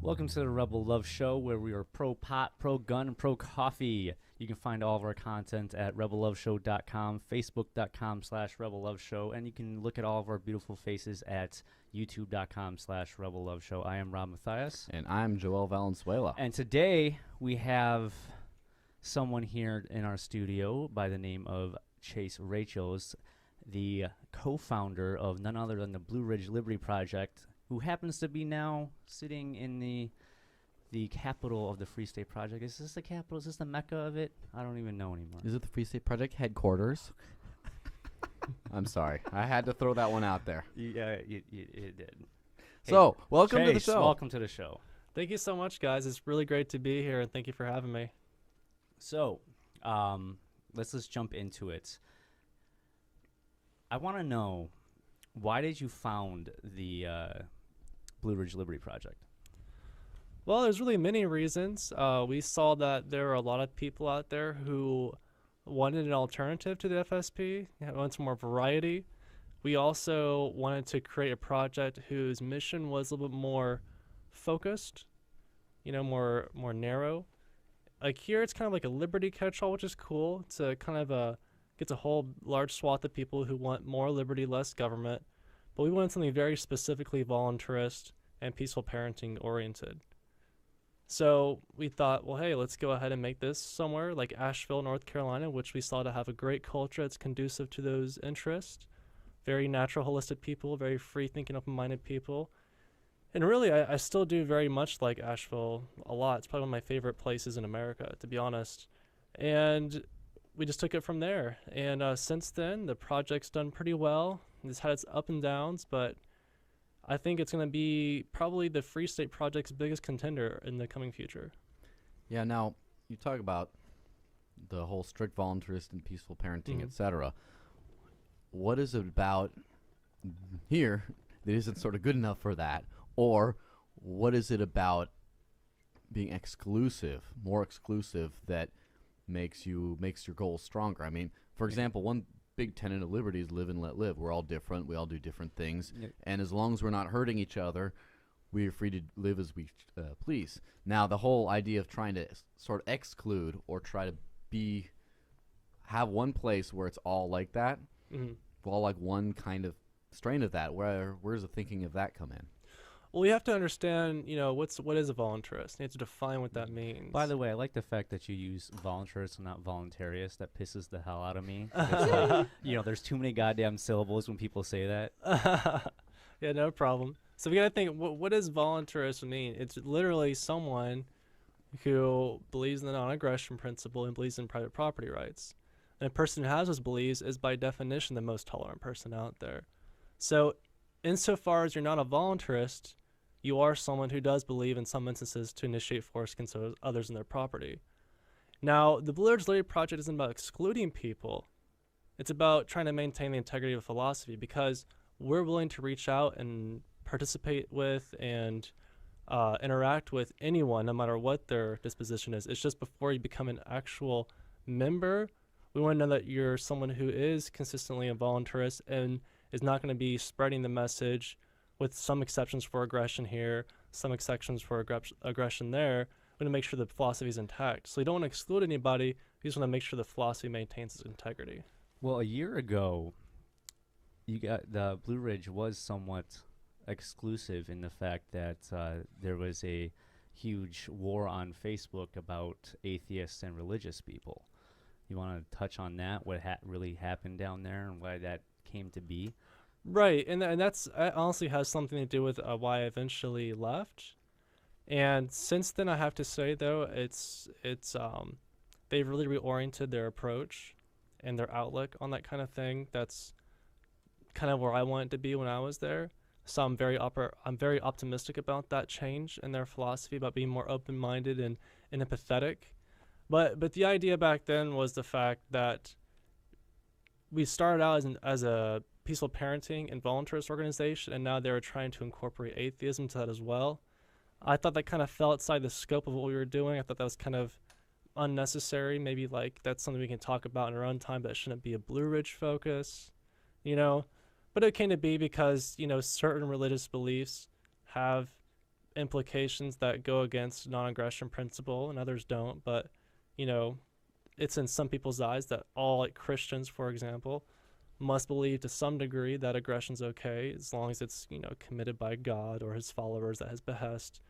Welcome to the Rebel Love Show, where we are pro-pot, pro-gun, and pro-coffee. You can find all of our content at rebelloveshow.com, facebook.com/rebelloveshow, and you can look at all of our beautiful faces at youtube.com/rebelloveshow. I am Rob Mathias. And I'm Joel Valenzuela. And today we have someone here in our studio by the name of Chase Rachels, the co-founder of none other than the Blue Ridge Liberty Project, who happens to be now sitting in the capital of the Free State Project. Is this the capital? Is this the mecca of it? I don't even know anymore. Is it the Free State Project headquarters? I'm sorry. I had to throw that one out there. Yeah, you did. So, welcome to the Chase, show. welcome to the show. Thank you so much, guys. It's really great to be here, and thank you for having me. So, let's just jump into it. I want to know, why did you found the Blue Ridge Liberty Project? Well, there's really many reasons. We saw that there are a lot of people out there who wanted an alternative to the FSP, wanted more variety. We also wanted to create a project whose mission was a little bit more focused, more narrow. Like here, it's kind of like a liberty catch-all, which is cool. It's a kind of gets a whole large swath of people who want more liberty, less government. But we wanted something very specifically voluntarist and peaceful parenting oriented. So we thought, well, hey, let's go ahead and make this somewhere like Asheville, North Carolina, which we saw to have a great culture that's conducive to those interests. Very natural, holistic people, very free-thinking, open-minded people. And really, I still do very much like Asheville a lot. It's probably one of my favorite places in America, to be honest. And we just took it from there. And since then, the project's done pretty well. It's had its up and downs, but I think it's going to be probably the Free State Project's biggest contender in the coming future. Yeah, now, you talk about the whole strict voluntarist and peaceful parenting, Mhm. etc. What is it about here that isn't sort of good enough for that? Or what is it about being exclusive, more exclusive, that makes your goals stronger? I mean, for example, one big tenet of liberty is live and let live. We're all different. We all do different things. Yep. And as long as we're not hurting each other, we are free to live as we please. Now, the whole idea of trying to sort of exclude or try to have one place where it's all like that, all like one kind of strain of that, where's the thinking of that come in? Well, you have to understand, what is a voluntarist? You have to define what that means. By the way, I like the fact that you use voluntarist and not voluntarist. That pisses the hell out of me. It's like, there's too many goddamn syllables when people say that. Yeah, no problem. So we got to think, what does voluntarist mean? It's literally someone who believes in the non-aggression principle and believes in private property rights. And a person who has those beliefs is by definition the most tolerant person out there. So insofar as you're not a voluntarist, you are someone who does believe in some instances to initiate force against others in their property. Now, the Blue Ridge Liberty Project isn't about excluding people. It's about trying to maintain the integrity of philosophy, because we're willing to reach out and participate with and interact with anyone, no matter what their disposition is. It's just before you become an actual member, we want to know that you're someone who is consistently a voluntarist and is not going to be spreading the message, with some exceptions for aggression here, some exceptions for aggression there. We want to make sure the philosophy is intact. So we don't want to exclude anybody. We just want to make sure the philosophy maintains its integrity. Well, a year ago, the Blue Ridge was somewhat exclusive in the fact that there was a huge war on Facebook about atheists and religious people. You want to touch on that, what really happened down there and why that came to be? Right, and that honestly has something to do with why I eventually left. And since then, I have to say though, it's they've really reoriented their approach and their outlook on that kind of thing. That's kind of where I wanted to be when I was there. So I'm very optimistic about that change in their philosophy, about being more open-minded and empathetic. But the idea back then was the fact that we started out as a peaceful parenting and voluntarist organization, and now they were trying to incorporate atheism to that as well. I thought that kind of fell outside the scope of what we were doing. I thought that was kind of unnecessary. Maybe like that's something we can talk about in our own time, but it shouldn't be a Blue Ridge focus, But it came to be because, certain religious beliefs have implications that go against non-aggression principle and others don't, but it's in some people's eyes that all like Christians, for example, must believe to some degree that aggression's okay as long as it's committed by God or his followers at his behest.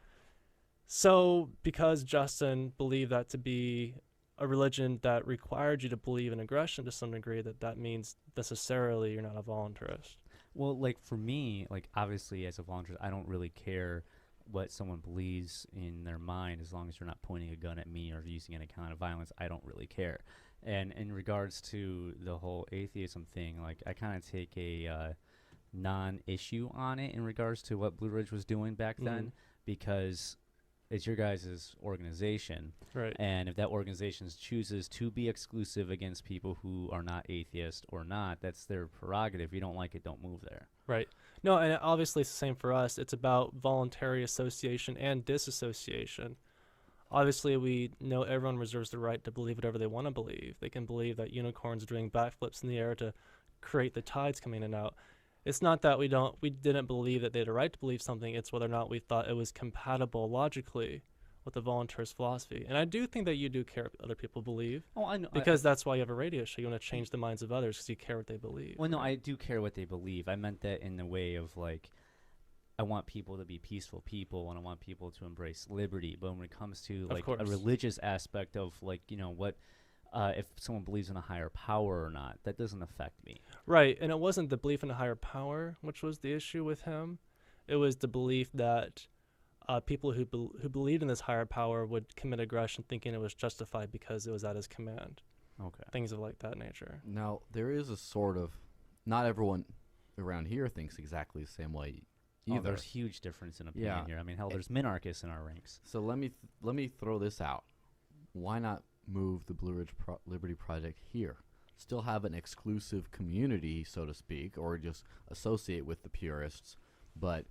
So because Justin believed that to be a religion that required you to believe in aggression to some degree, that means necessarily you're not a voluntarist. Well, like for me, like obviously as a voluntarist, I don't really care what someone believes in their mind as long as you're not pointing a gun at me or using any kind of violence. I don't really care. And in regards to the whole atheism thing, like I kind of take a non-issue on it in regards to what Blue Ridge was doing back then, because it's your guys' organization. Right. And if that organization chooses to be exclusive against people who are not atheist or not, that's their prerogative. If you don't like it, don't move there. Right. No, and obviously it's the same for us. It's about voluntary association and disassociation. Obviously, we know everyone reserves the right to believe whatever they want to believe. They can believe that unicorns are doing backflips in the air to create the tides coming in and out. It's not that we didn't believe that they had a right to believe something. It's whether or not we thought it was compatible logically with the voluntarist philosophy. And I do think that you do care what other people believe. Oh, I know. Because that's why you have a radio show. You want to change the minds of others because you care what they believe. Well, no, I do care what they believe. I meant that in the way of like, I want people to be peaceful people and I want people to embrace liberty. But when it comes to like a religious aspect of like, what, if someone believes in a higher power or not, that doesn't affect me. Right. And it wasn't the belief in a higher power, which was the issue with him. It was the belief that people who believed in this higher power would commit aggression thinking it was justified because it was at his command. Okay. Things of like that nature. Now, there is a sort of, not everyone around here thinks exactly the same way either. Oh, there's huge difference in opinion here. I mean, hell, there's minarchists in our ranks. So let me throw this out. Why not move the Blue Ridge Liberty Project here? Still have an exclusive community, so to speak, or just associate with the purists, but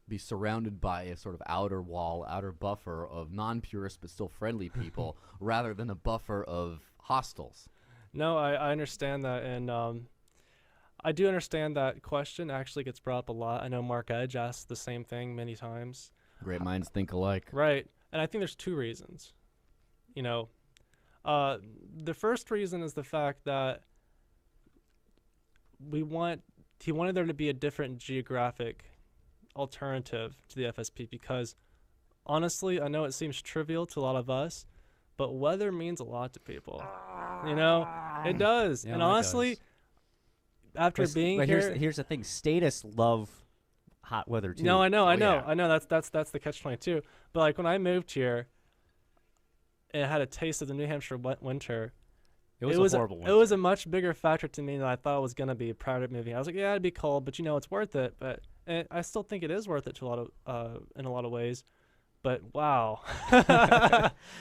be surrounded by a sort of outer wall, outer buffer of non-purist but still friendly people rather than a buffer of hostiles. No, I understand that, and I do understand that question actually gets brought up a lot. I know Mark Edge asked the same thing many times. Great minds think alike. Right, and I think there's two reasons. The first reason is the fact that he wanted there to be a different geographic alternative to the FSP because, honestly, I know it seems trivial to a lot of us, but weather means a lot to people. It does. Yeah, and honestly, after being here, here's the thing: statists love hot weather too. No, I know. Yeah. That's the catch-22. But like when I moved here, and I had a taste of the New Hampshire winter. It was a horrible winter. It was a much bigger factor to me than I thought it was going to be prior to moving. I was like, yeah, it'd be cold, but it's worth it. But I still think it is worth it to in a lot of ways. But wow.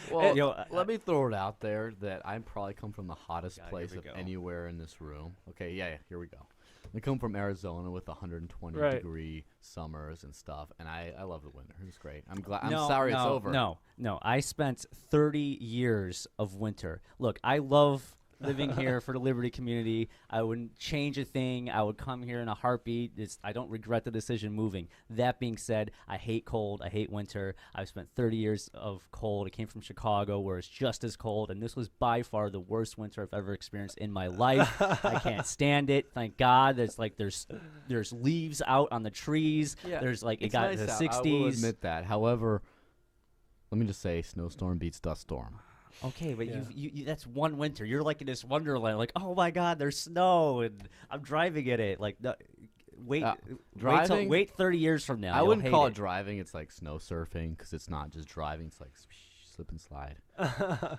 Well, let me throw it out there that I probably come from the hottest place of anywhere in this room. Okay, yeah, here we go. I come from Arizona with 120 degree summers and stuff, and I love the winter. It's great. I'm glad. I'm sorry it's over. No. I spent 30 years of winter. Look, I love living here for the Liberty community. I wouldn't change a thing. I would come here in a heartbeat. I don't regret the decision moving. That being said, I hate cold. I hate winter. I've spent 30 years of cold. I came from Chicago where it's just as cold, and this was by far the worst winter I've ever experienced in my life. I can't stand it. Thank God. There's leaves out on the trees. Yeah, there's it got nice the out. 60s. I will admit that. However, let me just say, snowstorm beats dust storm. Okay, but you that's one winter. You're like in this wonderland, like, oh my God, there's snow, and I'm driving in it. Like, wait 30 years from now. I wouldn't call it it driving. It's like snow surfing because it's not just driving. It's like slip and slide.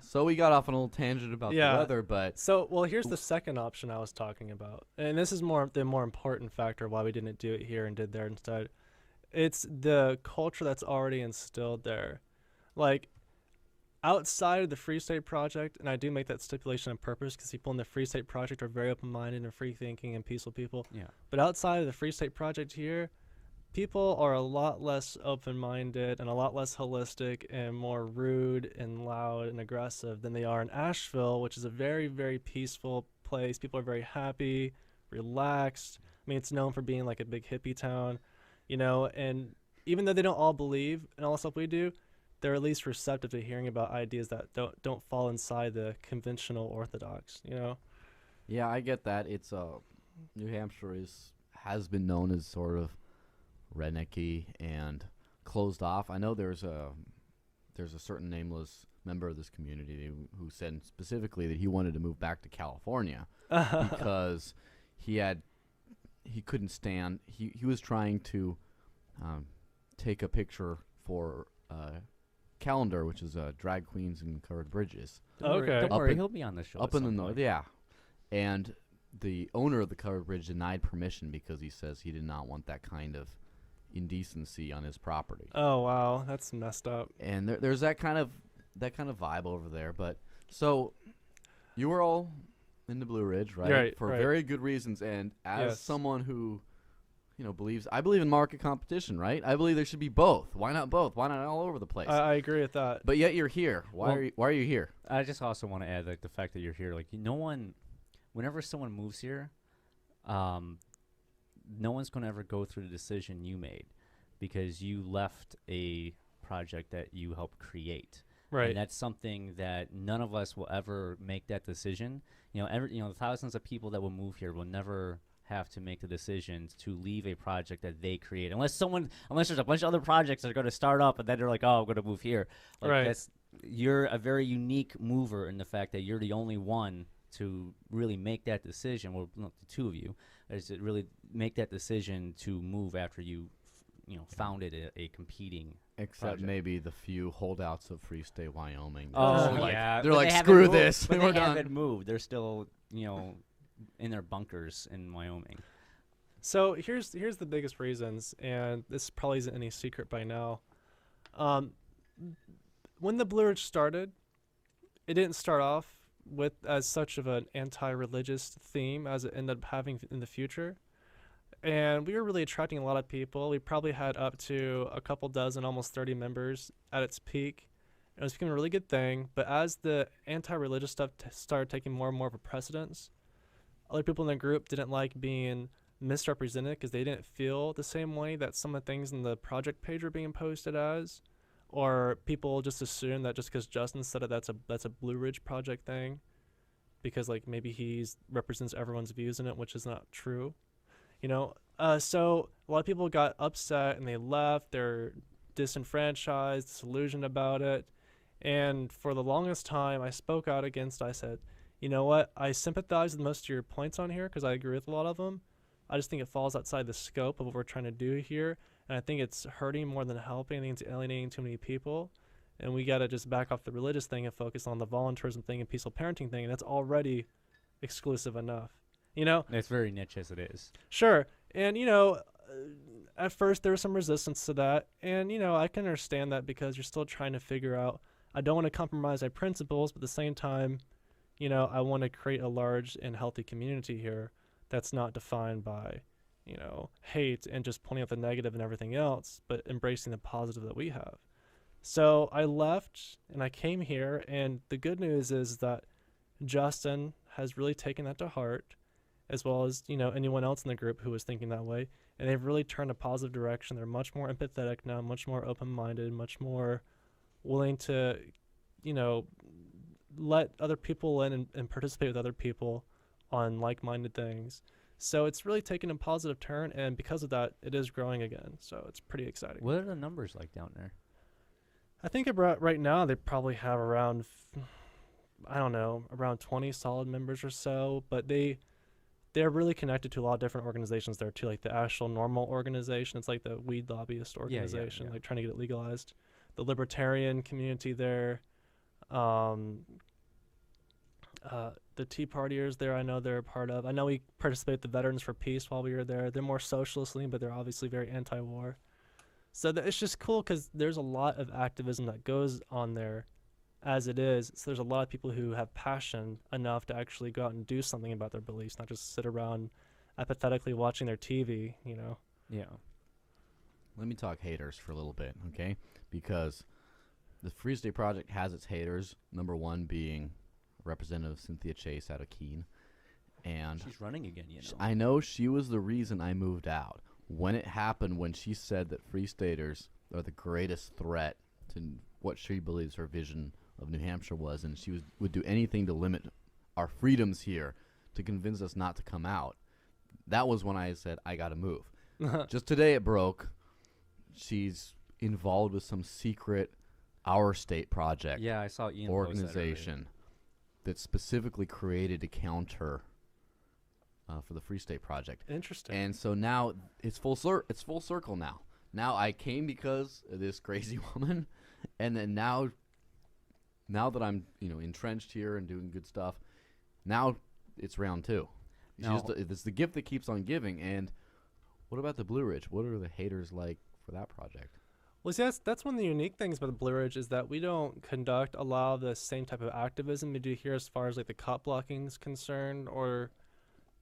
So we got off on a little tangent about the weather, but here's the second option I was talking about, and this is the more important factor why we didn't do it here and did there instead. It's the culture that's already instilled there, like. Outside of the Free State Project, and I do make that stipulation on purpose because people in the Free State Project are very open-minded and free-thinking and peaceful people. Yeah. But outside of the Free State Project here, people are a lot less open-minded and a lot less holistic and more rude and loud and aggressive than they are in Asheville, which is a very, very peaceful place. People are very happy, relaxed. I mean, it's known for being like a big hippie town, and even though they don't all believe in all the stuff we do, they're at least receptive to hearing about ideas that don't fall inside the conventional orthodox. You know. Yeah, I get that. It's New Hampshire has been known as sort of rednecky and closed off. I know there's a certain nameless member of this community who said specifically that he wanted to move back to California because he couldn't stand. He was trying to take a picture for Calendar, which is drag queens and covered bridges. Okay. Don't Up worry, in- he'll be on the show. Up at in the some north, point. yeah. And the owner of the covered bridge denied permission because he says he did not want that kind of indecency on his property. Oh wow, that's messed up. And there's that kind of vibe over there. But so you were all in the Blue Ridge, right? Right, For right. very good reasons. And as Yes. someone who I believe in market competition, right? I believe there should be both. Why not both? Why not all over the place? I agree with that. But yet you're here. Why are you here? I just also want to add like the fact that you're here. Like no one, whenever someone moves here, no one's going to ever go through the decision you made because you left a project that you helped create. Right. And that's something that none of us will ever make that decision. The thousands of people that will move here will never have to make the decision to leave a project that they create, unless there's a bunch of other projects that are going to start up and then they're like, oh, I'm going to move here. Like Right. You're a very unique mover in the fact that you're the only one to really make that decision. Well, not the two of you, is to really make that decision to move after you founded a competing. Except project. maybe the few holdouts of Free State Wyoming. Oh, They're like- yeah. They're but like, they haven't screw moved. this. But We're they done. haven't moved. They're still, in their bunkers in Wyoming. So here's the biggest reasons, and this probably isn't any secret by now. When the Blue Ridge started, it didn't start off with as such of an anti-religious theme as it ended up having in the future. And we were really attracting a lot of people. We probably had up to a couple dozen, almost 30 members at its peak. It was becoming a really good thing. But as the anti-religious stuff started taking more and more of a precedence, other people in the group didn't like being misrepresented because they didn't feel the same way that some of the things in the project page were being posted as, or people just assume that just because Justin said it, that's a Blue Ridge project thing, because like maybe he represents everyone's views in it, which is not true. So a lot of people got upset and they left. They're disenfranchised, disillusioned about it. And for the longest time, I spoke out against. I said, you know what? I sympathize with most of your points on here because I agree with a lot of them. I just think it falls outside the scope of what we're trying to do here. And I think it's hurting more than helping. I think it's alienating too many people. And we got to just back off the religious thing and focus on the voluntarism thing and peaceful parenting thing. And that's already exclusive enough. It's very niche as it is. Sure. And, at first there was some resistance to that. And, I can understand that because you're still trying to figure out, I don't want to compromise my principles, but at the same time, I want to create a large and healthy community here that's not defined by, hate and just pointing out the negative and everything else, but embracing the positive that we have. So I left and I came here, and the good news is that Justin has really taken that to heart, as well as, anyone else in the group who was thinking that way. And they've really turned a positive direction. They're much more empathetic now, much more open-minded, much more willing to, let other people in and participate with other people on like-minded things. So it's really taken a positive turn, and because of that, it is growing again. So it's pretty exciting. What are the numbers like down there? I think right now they probably have around, around 20 solid members or so, but they're really connected to a lot of different organizations there too, like the actual normal organization. It's like the weed lobbyist organization, yeah. like trying to get it legalized. The libertarian community there, the Tea Partiers there, I know they're a part of. I know we participate with the Veterans for Peace while we were there. They're more socialist leaning, but they're obviously very anti-war. So it's just cool because there's a lot of activism that goes on there as it is. So there's a lot of people who have passion enough to actually go out and do something about their beliefs, not just sit around apathetically watching their TV, Yeah. Let me talk haters for a little bit, okay? Because the Free State Project has its haters, number one being Representative Cynthia Chase out of Keene. And She's running again, I know she was the reason I moved out. when it happened, when she said that Free Staters are the greatest threat to what she believes her vision of New Hampshire was, and she would do anything to limit our freedoms here to convince us not to come out, that was when I said, I got to move. Just today it broke. She's involved with some secret Our State project Yeah, I saw Ian organization that's specifically created to counter for the Free State Project. Interesting. And so now it's full circle now. Now I came because of this crazy woman, and then now that I'm entrenched here and doing good stuff, now it's round two. It's the gift that keeps on giving. And what about the Blue Ridge? What are the haters like for that project? Well, see, that's one of the unique things about the Blue Ridge is that we don't conduct a lot of the same type of activism we do here as far as like the cop blocking is concerned or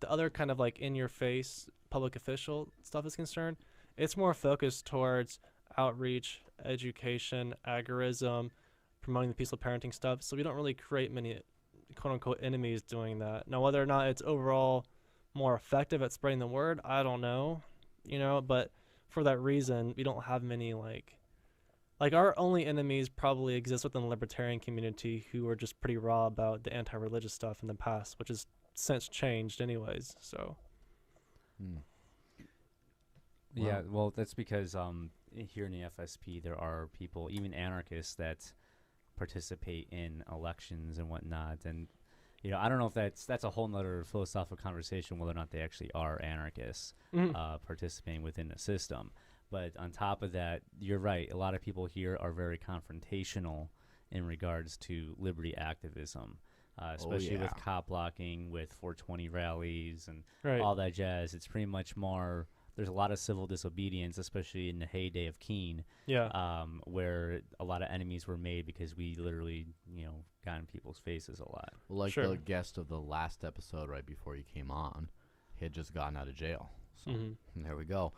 the other kind of like in-your-face public official stuff is concerned. It's more focused towards outreach, education, agorism, promoting the peaceful parenting stuff. So we don't really create many quote-unquote enemies doing that. Now, whether or not it's overall more effective at spreading the word, I don't know, but for that reason, we don't have many like our only enemies probably exist within the libertarian community who are just pretty raw about the anti-religious stuff in the past, which has since changed anyways. So Yeah, well, that's because here in the FSP there are people, even anarchists, that participate in elections and whatnot, and I don't know if that's a whole nother philosophical conversation whether or not they actually are anarchists participating within the system. But on top of that, you're right. A lot of people here are very confrontational in regards to liberty activism, especially with cop blocking, with 420 rallies, and all that jazz. It's pretty much more. There's a lot of civil disobedience, especially in the heyday of Keene, where a lot of enemies were made because we literally, got in people's faces a lot. Well, like the guest of the last episode right before you came on, he had just gotten out of jail. So there we go.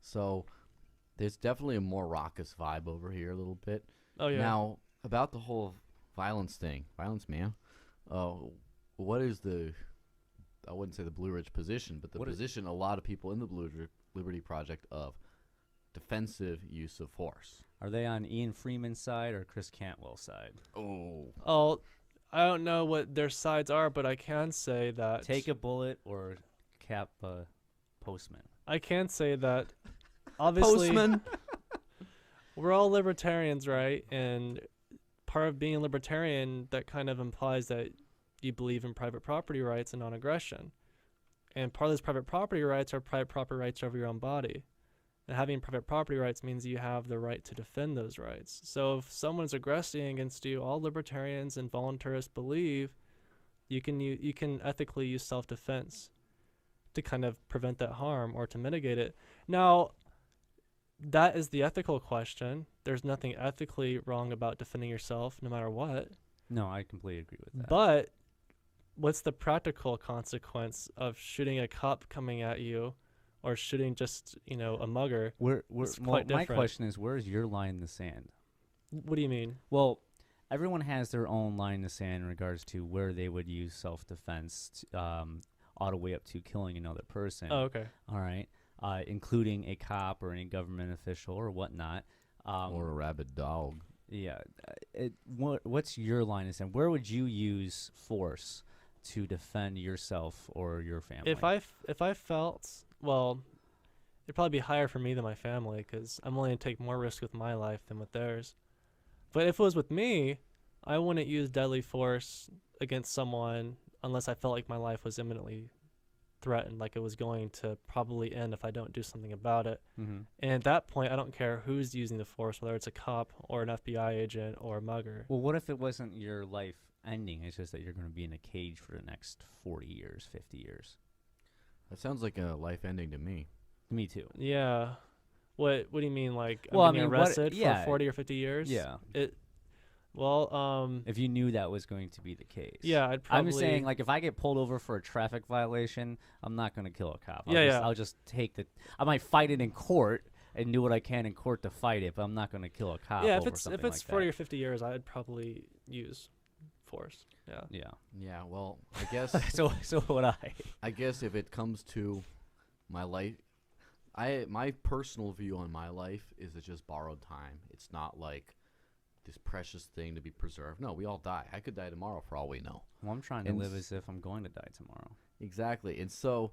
So there's definitely a more raucous vibe over here a little bit. Oh, yeah. Now, about the whole violence thing, man, what is I wouldn't say the Blue Ridge position, but the position a lot of people in the Blue Ridge Liberty Project of defensive use of force. Are they on Ian Freeman's side or Chris Cantwell's side? Oh, I don't know what their sides are, but I can say that Take a bullet or cap a postman. I can say that obviously Postman. we're all libertarians, right? And part of being a libertarian, that kind of implies that you believe in private property rights and non-aggression. And part of those private property rights are private property rights over your own body. And having private property rights means you have the right to defend those rights. So if someone's aggressing against you, all libertarians and voluntarists believe you can ethically use self-defense to kind of prevent that harm or to mitigate it. Now, that is the ethical question. There's nothing ethically wrong about defending yourself no matter what. No, I completely agree with that. But what's the practical consequence of shooting a cop coming at you or shooting just, a mugger? My question is, where's your line in the sand? What do you mean? Well, everyone has their own line in the sand in regards to where they would use self-defense, all the way up to killing another person. Oh, okay. All right. Including a cop or any government official or whatnot. Or a rabid dog. Yeah. What's your line of sand? Where would you use force to defend yourself or your family? If I felt, well, it'd probably be higher for me than my family because I'm willing to take more risk with my life than with theirs. But if it was with me, I wouldn't use deadly force against someone unless I felt like my life was imminently threatened, like it was going to probably end if I don't do something about it. Mm-hmm. And at that point, I don't care who's using the force, whether it's a cop or an FBI agent or a mugger. Well, what if it wasn't your life ending? It's just that you're going to be in a cage for the next 40 years, 50 years. That sounds like a life ending to me. Me too. Yeah. What do you mean? Like, well, I'm getting arrested for 40 or 50 years? Yeah. Well, if you knew that was going to be the case. Yeah, I'd probably... I'm saying, like, if I get pulled over for a traffic violation, I'm not going to kill a cop. I'll just take I might fight it in court and do what I can in court to fight it, but I'm not going to kill a cop. Yeah, over if it's like 40 that. or 50 years, I'd probably use force. Yeah. Yeah. Yeah. Well, I guess. so would I. I guess if it comes to my life, My personal view on my life is it's just borrowed time. It's not like this precious thing to be preserved. No, we all die. I could die tomorrow for all we know. Well, I'm trying to live as if I'm going to die tomorrow. Exactly. And so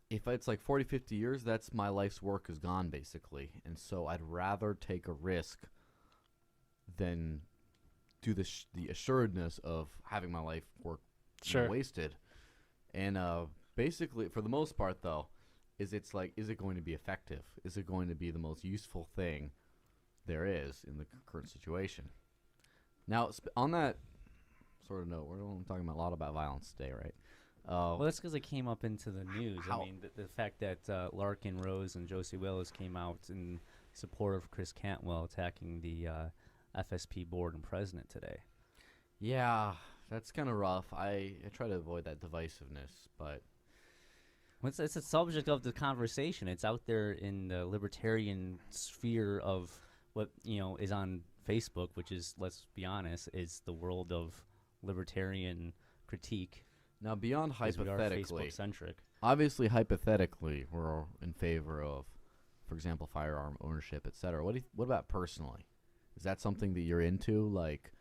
if it's like 40, 50 years, that's my life's work is gone basically. And so I'd rather take a risk than do the assuredness of having my life work wasted. And basically, for the most part, though, is it going to be effective? Is it going to be the most useful thing there is in the current situation? Now, on that sort of note, we're talking a lot about violence today, right? Well, that's because it came up into the news. I mean, the fact that Larkin Rose and Josie Willis came out in support of Chris Cantwell attacking the FSP board and president today. Yeah, that's kind of rough. I try to avoid that divisiveness, but it's a subject of the conversation. It's out there in the libertarian sphere of what is on Facebook, which is, let's be honest, is the world of libertarian critique. Now, beyond hypothetically, Facebook-centric. Obviously, hypothetically, we're in favor of, for example, firearm ownership, etc. What about personally? Is that something that you're into? Like,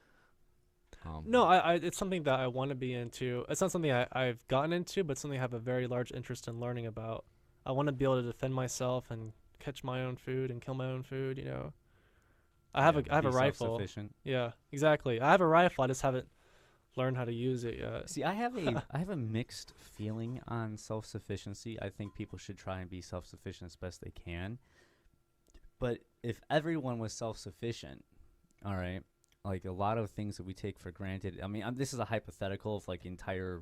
no, it's something that I want to be into. It's not something I've gotten into, but something I have a very large interest in learning about. I want to be able to defend myself and catch my own food and kill my own food. I have a rifle. Self-sufficient. Yeah, exactly. I have a rifle. I just haven't learned how to use it yet. See, I have a mixed feeling on self-sufficiency. I think people should try and be self-sufficient as best they can. But if everyone was self-sufficient, all right, like a lot of things that we take for granted. I mean, this is a hypothetical. If like entire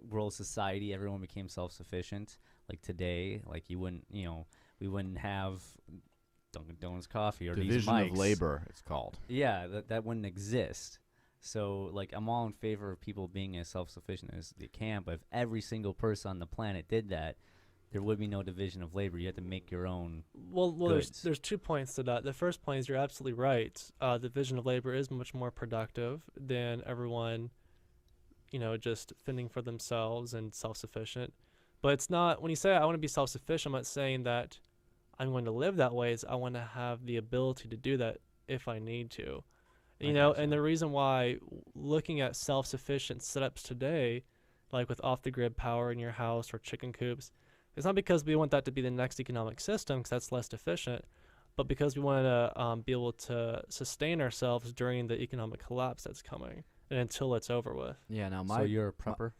world society, everyone became self-sufficient, like today, like we wouldn't have Dunkin' Donuts coffee or division these mics. of labor, it's called. Yeah, that wouldn't exist. So, like, I'm all in favor of people being as self-sufficient as they can, but if every single person on the planet did that, there would be no division of labor. You have to make your own goods. There's 2 points to that. The first point is you're absolutely right. Division of labor is much more productive than everyone, just fending for themselves and self-sufficient. But it's not, when you say I want to be self-sufficient, I'm not saying that I'm going to live that way. It's I want to have the ability to do that if I need to. And the reason why looking at self-sufficient setups today, like with off-the-grid power in your house or chicken coops, it's not because we want that to be the next economic system, because that's less efficient, but because we want to be able to sustain ourselves during the economic collapse that's coming and until it's over with. Yeah, now So you're a prepper?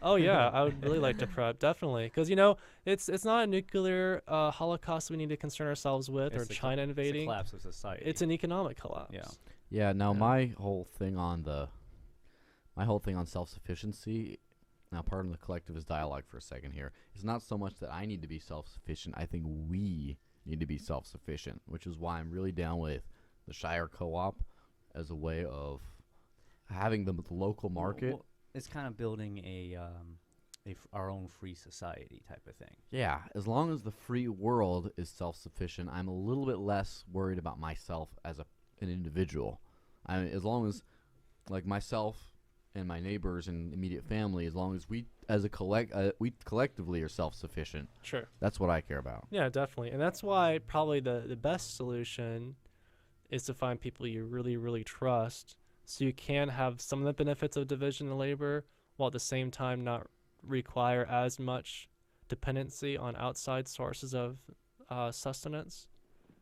Oh, yeah, I would really like to prep, definitely. Because, it's not a nuclear holocaust we need to concern ourselves with, or China invading. It's a collapse of society. It's an economic collapse. Yeah. Yeah, now my whole thing on self-sufficiency, now pardon the collectivist dialogue for a second here, is not so much that I need to be self-sufficient. I think we need to be self-sufficient, which is why I'm really down with the Shire Co-op as a way of having the local market. Well, it's kind of building our own free society type of thing. Yeah, as long as the free world is self-sufficient, I'm a little bit less worried about myself as an individual. I mean, as long as, like, myself and my neighbors and immediate family, as long as we as a we collectively are self-sufficient. Sure. That's what I care about. Yeah, definitely. And that's why probably the best solution is to find people you really, really trust, so you can have some of the benefits of division of labor while at the same time not require as much dependency on outside sources of sustenance.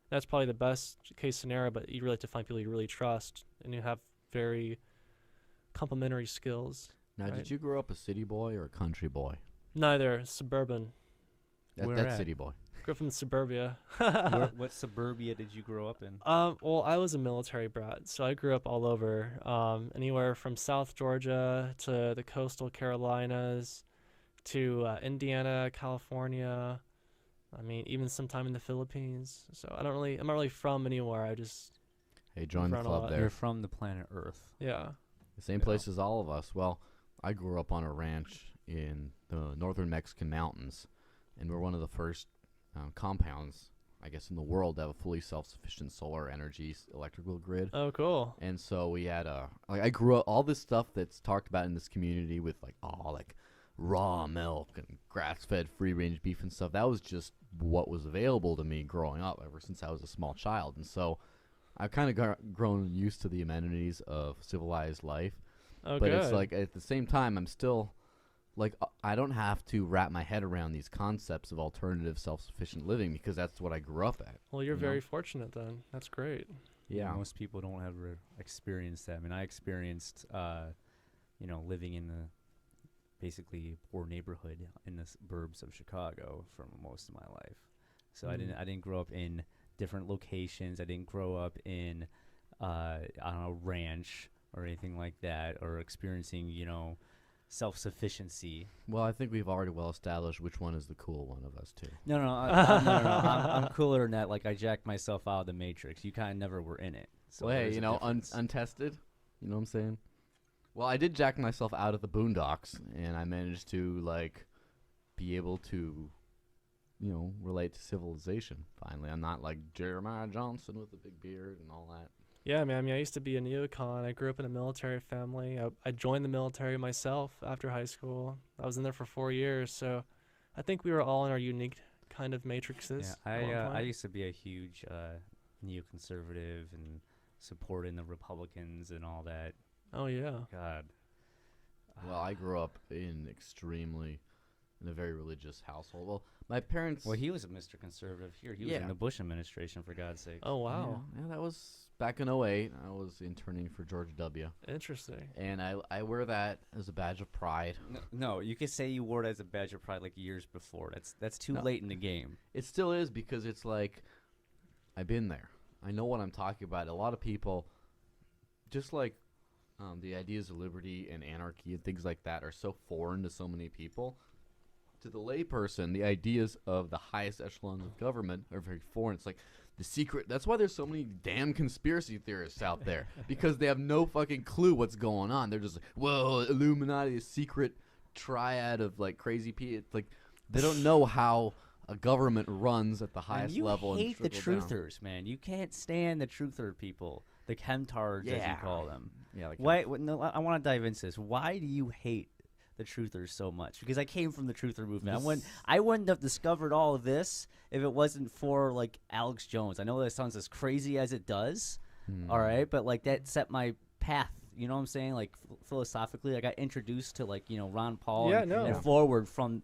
That's probably the best case scenario, but you really have to find people you really trust and you have very complementary skills. Now, right? Did you grow up a city boy or a country boy? Neither. Suburban. Where That's at? city boy. Grew up in suburbia. What suburbia did you grow up in? Well, I was a military brat, so I grew up all over, anywhere from South Georgia to the coastal Carolinas to Indiana, California. I mean, even sometime in the Philippines. So I'm not really from anywhere. I just Join the Front a club lot. there. You're from the planet Earth. yeah. The same place as all of us. Well, I grew up on a ranch in the northern Mexican mountains, and we're one of the first compounds, I guess, in the world to have a fully self-sufficient solar energy electrical grid. Oh, cool. And so we had I grew up all this stuff that's talked about in this community with raw milk and grass-fed free-range beef and stuff. That was just what was available to me growing up ever since I was a small child. And so I've kind of grown used to the amenities of civilized life. Oh, But good. it's like at the same time, I'm still like I don't have to wrap my head around these concepts of alternative self-sufficient living because that's what I grew up at. Well, you're you know? very fortunate then. That's great. Yeah. Most people don't ever experience that. I mean, I experienced, living in the basically poor neighborhood in the burbs of Chicago for most of my life. So I didn't grow up in different locations. I didn't grow up in on a ranch or anything like that, or experiencing self-sufficiency. Well, I think we've already well established which one is the cool one of us two. No, no. I'm cooler than that. Like, I jacked myself out of the Matrix. You kind of never were in it. So Well, hey, there's a difference. untested. You know what I'm saying? Well, I did jack myself out of the boondocks, and I managed to be able to, relate to civilization. Finally, I'm not like Jeremiah Johnson with the big beard and all that. Yeah, man. I mean, I used to be a neocon. I grew up in a military family. I joined the military myself after high school. I was in there for 4 years. So I think we were all in our unique kind of matrices. Yeah, at one I point. used to be a huge neoconservative and supporting the Republicans and all that. Oh, yeah. God. Well, I grew up in a very religious household. Well, my parents. Well, he was a Mr. Conservative here. He was Yeah. in the Bush administration, for God's sake. Oh, wow. Yeah, that was back in '08. I was interning for George W. Interesting. And I wear that as a badge of pride. No, you could say you wore it as a badge of pride like years before. That's too No. late in the game. It still is because it's like I've been there. I know what I'm talking about. A lot of people, just like the ideas of liberty and anarchy and things like that, are so foreign to so many people. To the layperson, the ideas of the highest echelons of government are very foreign. It's like the secret. That's why there's so many damn conspiracy theorists out there, because they have no fucking clue what's going on. They're just like, whoa, Illuminati, a secret triad of like crazy people. It's like they don't know how a government runs at the highest And you level. hate and the trickle down. truthers, man. You can't stand the truther people, the chemtards, as you call them. Yeah, like Why? No, I want to dive into this. Why do you hate the truthers so much? Because I came from the truther movement. I wouldn't have discovered all of this if it wasn't for like Alex Jones. I know that sounds as crazy as it does, all right, but like that set my path. You know what I'm saying? Like philosophically, I got introduced to Ron Paul Yeah, and, no. and forward from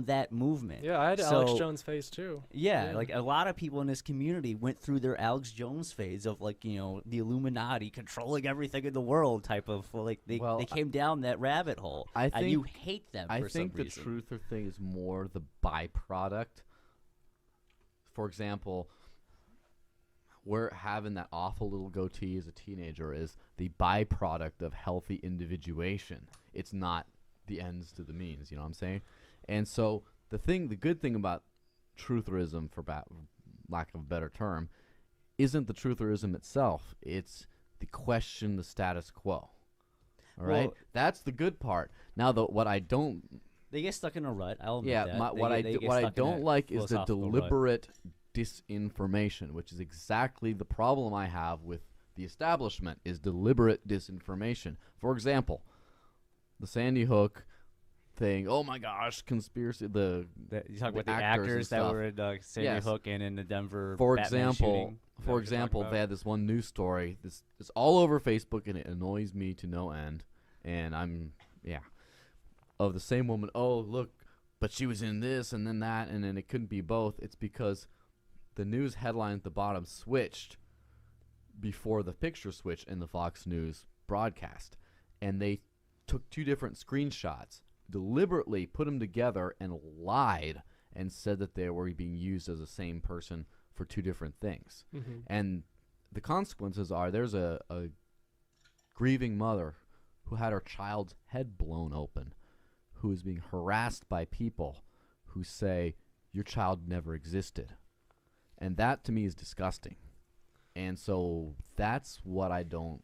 that movement. Yeah, I had So- Alex Jones' face, too. Yeah, Yeah. like a lot of people in this community went through their Alex Jones phase of the Illuminati controlling everything in the world type of they came down that rabbit hole. I and you think- hate them I for some think the reason. truther thing is more the byproduct. For example, we're having that awful little goatee as a teenager is the byproduct of healthy individuation. It's not the ends to the means, you know what I'm saying? And so the good thing about trutherism, for lack of a better term, isn't the trutherism itself. It's the question the status quo. All right? Well- That's the good part. Now, what I don't They get stuck in a rut. I'll admit yeah, that. what I don't like is the philosophical rut. deliberate disinformation, which is exactly the problem I have with the establishment, is deliberate disinformation. For example, the Sandy Hook thing. Oh my gosh, conspiracy. You talk the about the actors and actors that stuff. were in Sandy Yes. Hook and in the Denver For Batman example, shooting. Is that what you're talking about? they had this one news story. It's all over Facebook, and it annoys me to no end. And of the same woman. Oh, look, but she was in this and then that, and then it couldn't be both. It's because the news headline at the bottom switched before the picture switched in the Fox News broadcast, and they took two different screenshots, deliberately put them together, and lied and said that they were being used as the same person for two different things. Mm-hmm. And the consequences are there's a grieving mother who had her child's head blown open, who is being harassed by people who say your child never existed. And that to me is disgusting. And so that's what I don't,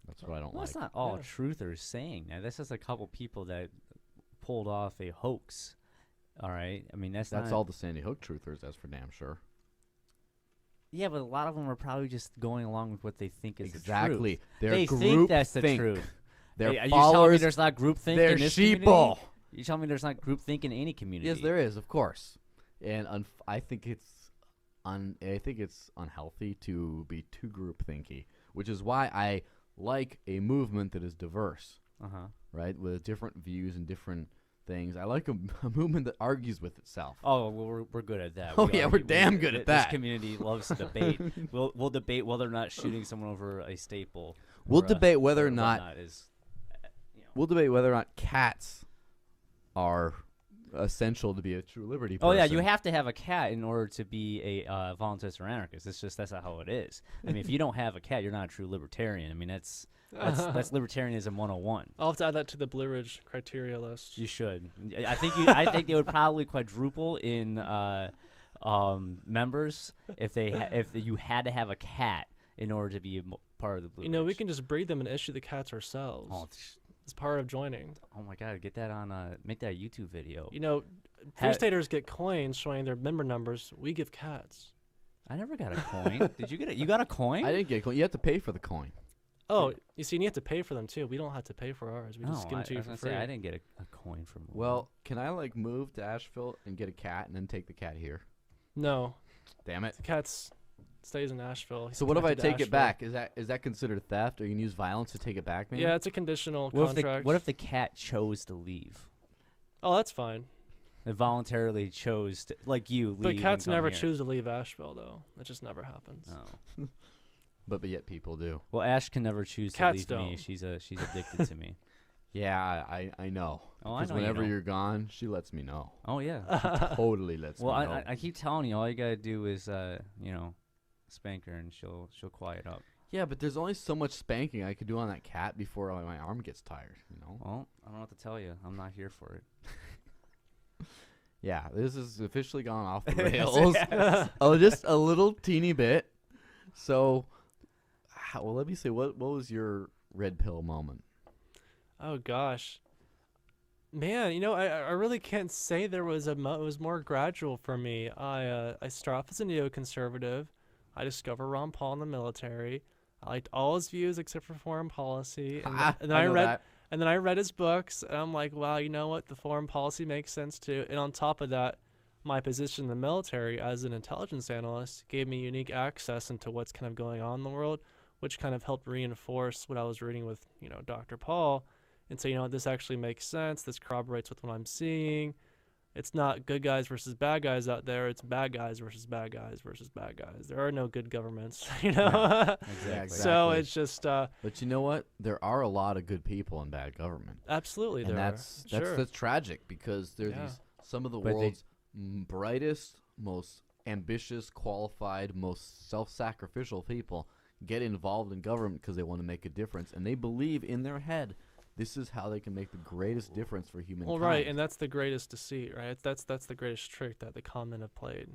that's what I don't Well, like. it's not all Yeah. truthers saying that. That's just a couple people that pulled off a hoax. All right, I mean that's not, all the Sandy Hook truthers, that's for damn sure. Yeah, but a lot of them are probably just going along with what they think is Exactly. the truth. They're They group think that's the think. truth. Their Hey, are you telling me followers, there's not groupthink they're in this sheeple. community? You telling me there's not groupthink in any community? Yes, there is, of course. And I think it's unhealthy to be too groupthinky, which is why I like a movement that is diverse, right, with different views and different things. I like a movement that argues with itself. Oh, well, we're good at that. Oh, We yeah, argue. we're damn good at that. This community loves to debate. We'll debate whether or not shooting someone over a staple. We'll or, debate whether or whatnot not is. we'll debate whether or not cats are essential to be a true liberty person. Oh yeah, you have to have a cat in order to be a voluntarist or anarchist. That's not how it is. I mean, if you don't have a cat, you're not a true libertarian. I mean, that's libertarianism 101. I'll have to add that to the Blue Ridge criteria list. You should. I think they would probably quadruple in members if you had to have a cat in order to be part of the Blue Ridge. We can just breed them and issue the cats ourselves. Oh, it's part of joining. oh my God, get that on make that a YouTube video. Free staters get coins showing their member numbers. We give cats. I never got a coin. Did you get it? You got a coin? I didn't get a coin. You have to pay for the coin. Oh, you see, and you have to pay for them too. We don't have to pay for ours. We just give them to you I was for gonna free. say, I didn't get a coin from. Well, can I move to Asheville and get a cat and then take the cat here? No, Damn it. the cat stays in Nashville. He's So what if I connected to take it Asheville. back? Is that considered theft? Or you can use violence to take it back? Maybe? Yeah, it's a conditional what contract. what if the cat chose to leave? Oh, that's fine. It voluntarily chose to, like you leave. But and cats come never here. choose to leave Asheville, though. It just never happens. Oh. But yet people do. Well, Ash can never choose Cats to leave me. don't. She's addicted to me. Yeah, I know. Oh, I Because know you whenever know. you're gone, she lets me know. Oh yeah. Totally lets Well, me know. I keep telling you, all you gotta do is spank her and she'll quiet up. Yeah, but there's only so much spanking I could do on that cat before my arm gets tired, Well, I don't know what to tell you. I'm not here for it. Yeah, this has officially gone off the rails. Oh, just a little teeny bit. So, let me see. What was your red pill moment? Oh gosh, man, I really can't say there was it was more gradual for me. I start off as a neoconservative. I discover Ron Paul in the military. I liked all his views except for foreign policy, and then I know read. that. And then I read his books, and I'm like, wow, you know what? The foreign policy makes sense too. And on top of that, my position in the military as an intelligence analyst gave me unique access into what's kind of going on in the world, which kind of helped reinforce what I was reading with, Dr. Paul, and say, this actually makes sense. This corroborates with what I'm seeing. It's not good guys versus bad guys out there. It's bad guys versus bad guys versus bad guys. There are no good governments, Yeah, Exactly. So exactly. it's just But you know what? There are a lot of good people in bad government. absolutely And there. that's Sure. that's tragic because they're Yeah. some of the But they- world's brightest, most ambitious, qualified, most self-sacrificial people get involved in government because they want to make a difference, and they believe in their head this is how they can make the greatest difference for humankind. Well, right, and that's the greatest deceit, right? That's the greatest trick that the con men have played.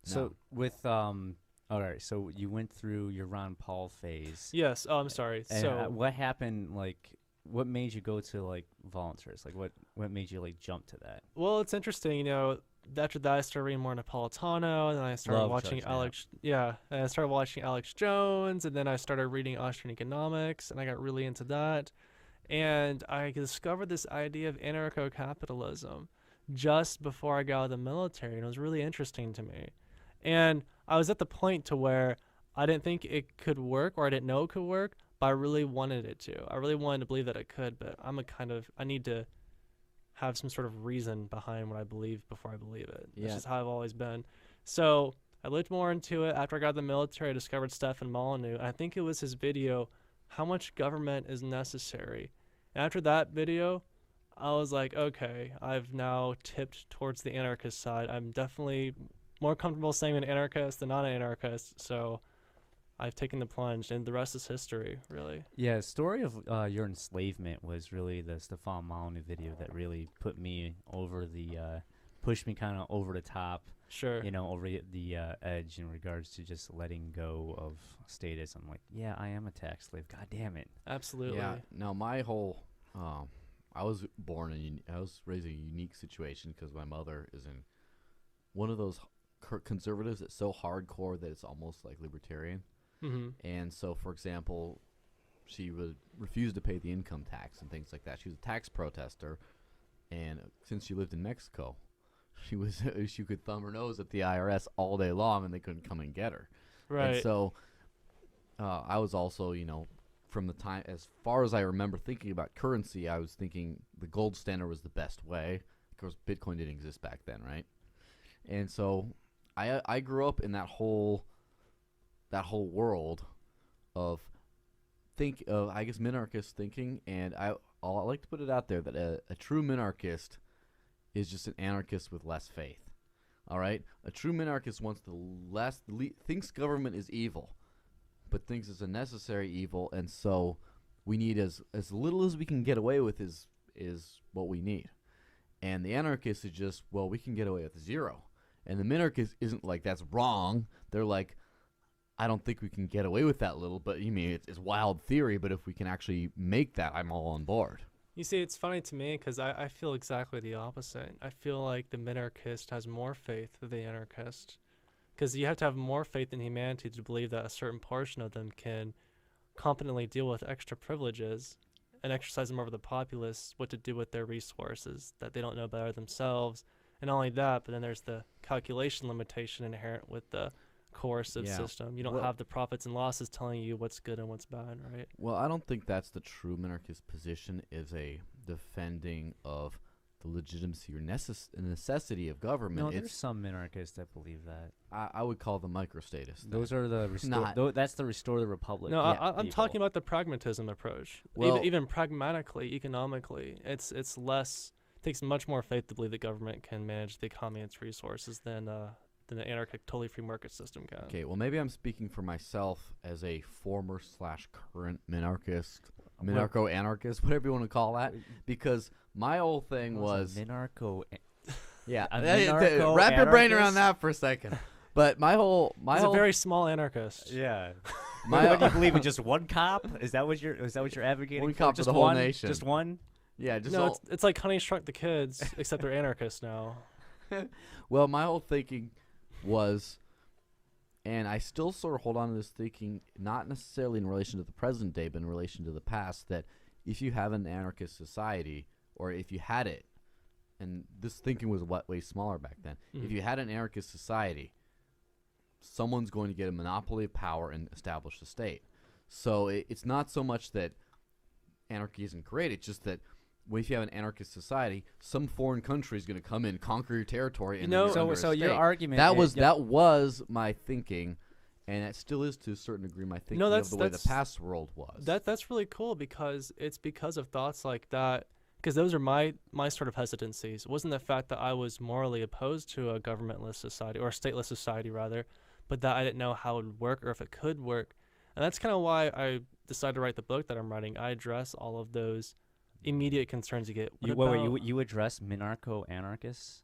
So with all right. So you went through your Ron Paul phase. Yes. Oh, I'm sorry. And So what happened? Like, what made you go to like volunteers? Like, what made you like jump to that? well, it's interesting. After that, I started reading more Napolitano, and then I started Love watching Judge, yeah. Alex. Yeah, and I started watching Alex Jones, and then I started reading Austrian economics, and I got really into that. And I discovered this idea of anarcho-capitalism just before I got out of the military, and it was really interesting to me. And I was at the point to where I didn't think it could work, or I didn't know it could work, but I really wanted it to. I really wanted to believe that it could, but I need to have some sort of reason behind what I believe before I believe it. Yeah. That's just how I've always been. So I looked more into it. After I got out of the military, I discovered Stefan Molyneux. I think it was his video, How Much Government is Necessary? And after that video, I was like, okay, I've now tipped towards the anarchist side. I'm definitely more comfortable saying an anarchist than not an anarchist. So I've taken the plunge, and the rest is history, really. Yeah, story of your enslavement was really the Stefan Molyneux video that really put me over the, pushed me kind of over the top, Sure. over the edge in regards to just letting go of status. I'm like, yeah, I am a tax slave. God damn it. Absolutely. Yeah. Now my whole, I was I was raised in a unique situation because my mother is in one of those conservatives that's so hardcore that it's almost like libertarian. Mm-hmm. And so, for example, she would refuse to pay the income tax and things like that. She was a tax protester, and since she lived in Mexico, she could thumb her nose at the IRS all day long, and they couldn't come and get her. Right. And so I was also, from the time, as far as I remember thinking about currency, I was thinking the gold standard was the best way. Of course, Bitcoin didn't exist back then, right? And so I grew up in that whole world of I guess minarchist thinking, and I like to put it out there that a true minarchist is just an anarchist with less faith. All right, a true minarchist wants thinks government is evil, but thinks it's a necessary evil, and so we need as little as we can get away with is what we need. And the anarchist is just, well, we can get away with zero. And the minarchist isn't like, that's wrong. They're like, I don't think we can get away with that little, but it's wild theory, but if we can actually make that, I'm all on board. You see, it's funny to me because I feel exactly the opposite. I feel like the minarchist has more faith than the anarchist, because you have to have more faith in humanity to believe that a certain portion of them can competently deal with extra privileges and exercise them over the populace, what to do with their resources that they don't know better themselves. And not only that, but then there's the calculation limitation inherent with the coercive system. You don't have the profits and losses telling you what's good and what's bad, right? Well, I don't think that's the true minarchist position, is a defending of the legitimacy or necessity of government. No, there's some minarchists that believe that. I would call them microstatists. Those are the that's the restore the republic. No, I'm talking about the pragmatism approach. Well, even pragmatically, economically, it's less. It takes much more faith to believe the government can manage the economy and its resources than an anarchic, totally free market system can. Okay, well, maybe I'm speaking for myself as a former/current minarchist, minarcho-anarchist, whatever you want to call that, because my whole thing was minarcho. Yeah, minarcho wrap your brain anarchist? around that for a second. But He's a very small anarchist. Yeah. My Do you believe in just one cop? Is that what you're advocating? One for? cop for Just the whole one? nation. Just one? yeah, just No, it's like Honey Shrunk the Kids, except they're anarchists now. well, my whole thinking was, and I still sort of hold on to this thinking, not necessarily in relation to the present day, but in relation to the past, that if you have an anarchist society, or if you had it, and this thinking was way smaller back then, if you had an anarchist society, someone's going to get a monopoly of power and establish the state. So it's not so much that anarchy isn't great, it's just that if you have an anarchist society, some foreign country is going to come in, conquer your territory, and so your argument that was my thinking, and it still is to a certain degree my thinking of the way the past world was. That's really cool, because it's because of thoughts like that. Because those are my sort of hesitancies. It wasn't the fact that I was morally opposed to a governmentless society, or a stateless society rather, but that I didn't know how it would work or if it could work. And that's kind of why I decided to write the book that I'm writing. I address all of those immediate concerns you get. You address minarcho-anarchists?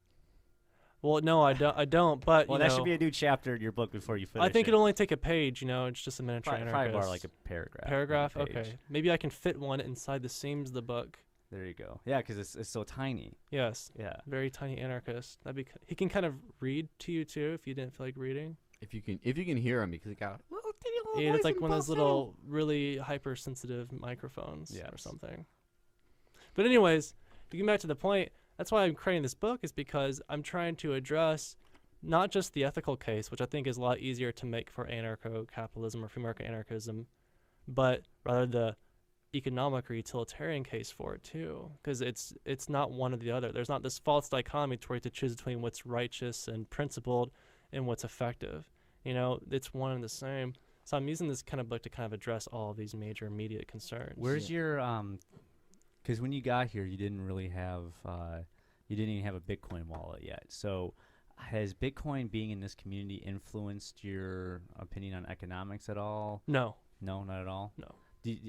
Well, no, I don't. But well, that should be a new chapter in your book before you finish. I think it'll only take a page. It's just a miniature anarchist. Probably more like a paragraph. Paragraph. Okay. Maybe I can fit one inside the seams of the book. There you go. Yeah, because it's so tiny. Yes. Yeah. Very tiny anarchist. He can kind of read to you too if you didn't feel like reading. If you can hear him, because he got a little Yeah, it's like one of those little really hypersensitive microphones or something. But anyways, to get back to the point, that's why I'm creating this book, is because I'm trying to address not just the ethical case, which I think is a lot easier to make for anarcho-capitalism or free market anarchism, but rather the economic or utilitarian case for it too, because it's not one or the other. There's not this false dichotomy where you have to choose between what's righteous and principled and what's effective. It's one and the same. So I'm using this kind of book to kind of address all of these major immediate concerns. Where's your because when you got here, you didn't really have you didn't even have a Bitcoin wallet yet. So has Bitcoin being in this community influenced your opinion on economics at all? No, not at all. No.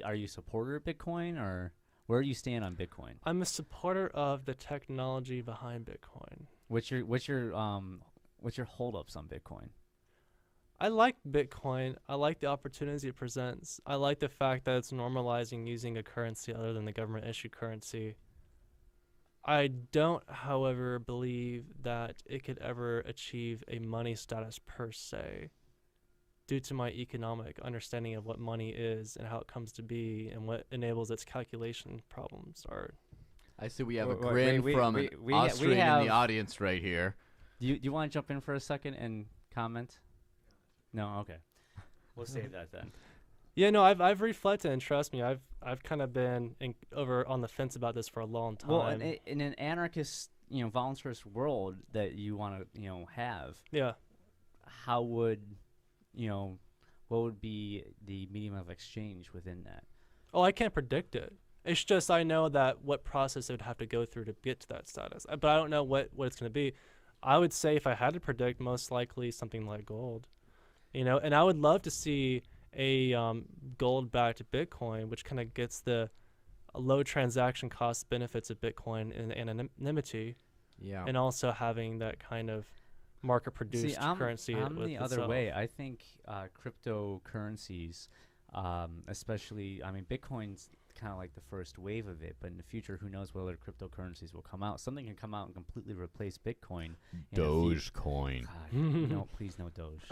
Are you a supporter of Bitcoin, or where do you stand on Bitcoin? I'm a supporter of the technology behind Bitcoin. What's your holdups on Bitcoin? I like Bitcoin. I like the opportunities it presents. I like the fact that it's normalizing using a currency other than the government-issued currency. I don't, however, believe that it could ever achieve a money status per se. due to my economic understanding of what money is and how it comes to be and what enables its calculation problems are. I see we have a Wait, grin from an we Austrian in have. the audience right here. Do you want to jump in for a second and comment? No, okay. We'll save that then. Yeah, no, I've reflected, and trust me, I've kind of been over on the fence about this for a long time. Well, in an anarchist, voluntarist world that you want to, have, yeah. how would, what would be the medium of exchange within that? Oh, I can't predict it. It's just I know that what process it would have to go through to get to that status, but I don't know what it's going to be. I would say if I had to predict, most likely something like gold, and I would love to see a gold-backed Bitcoin, which kind of gets the low transaction cost benefits of Bitcoin and anonymity, Yeah. and also having that kind of market-produced currency. I'm with the other itself. way. I think cryptocurrencies, especially, Bitcoin's kind of like the first wave of it, but in the future, who knows whether cryptocurrencies will come out. Something can come out and completely replace Bitcoin. Dogecoin. No, please no Doge.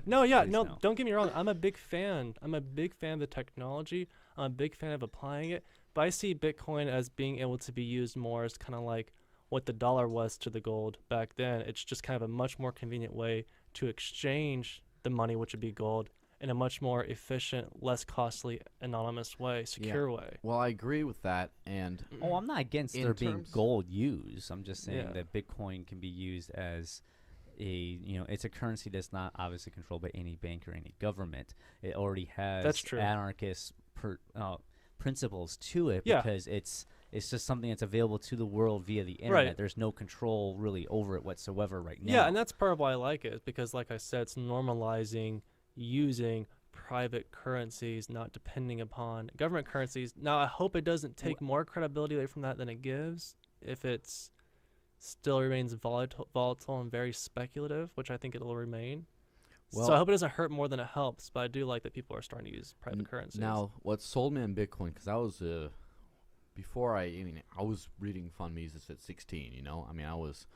No, yeah, Please no, no. don't get me wrong. I'm a big fan. I'm a big fan of the technology. I'm a big fan of applying it. But I see Bitcoin as being able to be used more as kind of like what the dollar was to the gold back then. It's just kind of a much more convenient way to exchange the money, which would be gold, in a much more efficient, less costly, anonymous way, secure way. Well, I agree with that, and Oh, I'm not against In there being terms- gold used. I'm just saying Yeah. that Bitcoin can be used as it's a currency that's not obviously controlled by any bank or any government. It already has That's true. anarchist principles to it Yeah. because it's just something that's available to the world via the internet. Right. There's no control really over it whatsoever right now. Yeah, and that's part of why I like it, because like I said, it's normalizing using private currencies, not depending upon government currencies. Now, I hope it doesn't take more credibility away from that than it gives if it's still remains volatile and very speculative, which I think it'll remain. Well- So I hope it doesn't hurt more than it helps, but I do like that people are starting to use private currencies. now what sold me on Bitcoin, because I was before I was reading Fund Mises at 16. I was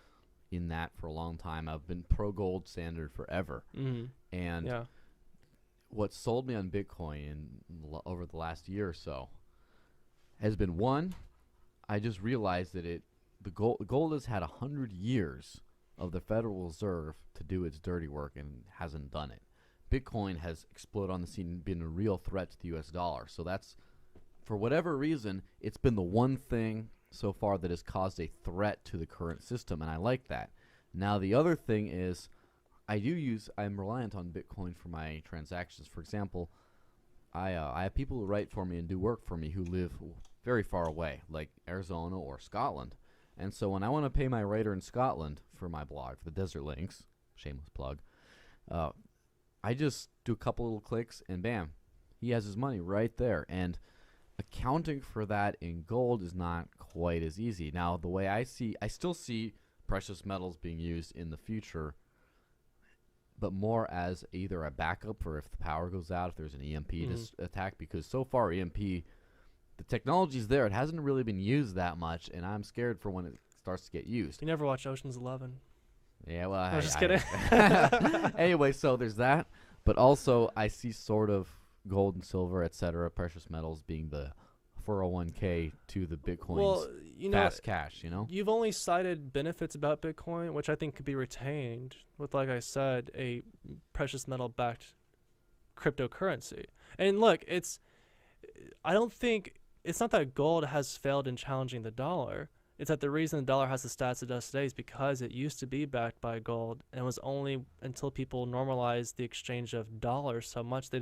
in that for a long time. I've been pro gold standard forever, and yeah. what sold me on Bitcoin over the last year or so has been, one, I just realized that the gold has had 100 years of the Federal Reserve to do its dirty work and hasn't done it. Bitcoin has exploded on the scene and been a real threat to the U.S. dollar. So that's, for whatever reason, it's been the one thing so far that has caused a threat to the current system, and I like that. Now, the other thing is, I'm reliant on Bitcoin for my transactions. For example, I have people who write for me and do work for me who live very far away, like Arizona or Scotland. And so when I want to pay my writer in Scotland for my blog, for the Desert Links, shameless plug, I just do a couple little clicks and bam, he has his money right there. And accounting for that in gold is not quite as easy. Now, the way I still see precious metals being used in the future, but more as either a backup for if the power goes out, if there's an EMP attack, because so far EMP, the technology's there. It hasn't really been used that much, and I'm scared for when it starts to get used. You never watch Ocean's 11. Yeah, well, I was just kidding. Anyway, so there's that, but also I see sort of gold and silver, etc., precious metals being the 401k to the Bitcoin's Well, fast cash, You've only cited benefits about Bitcoin, which I think could be retained with, like I said, a precious metal-backed cryptocurrency. And look, I don't think it's not that gold has failed in challenging the dollar. It's that the reason the dollar has the stats it does today is because it used to be backed by gold, and it was only until people normalized the exchange of dollars so much they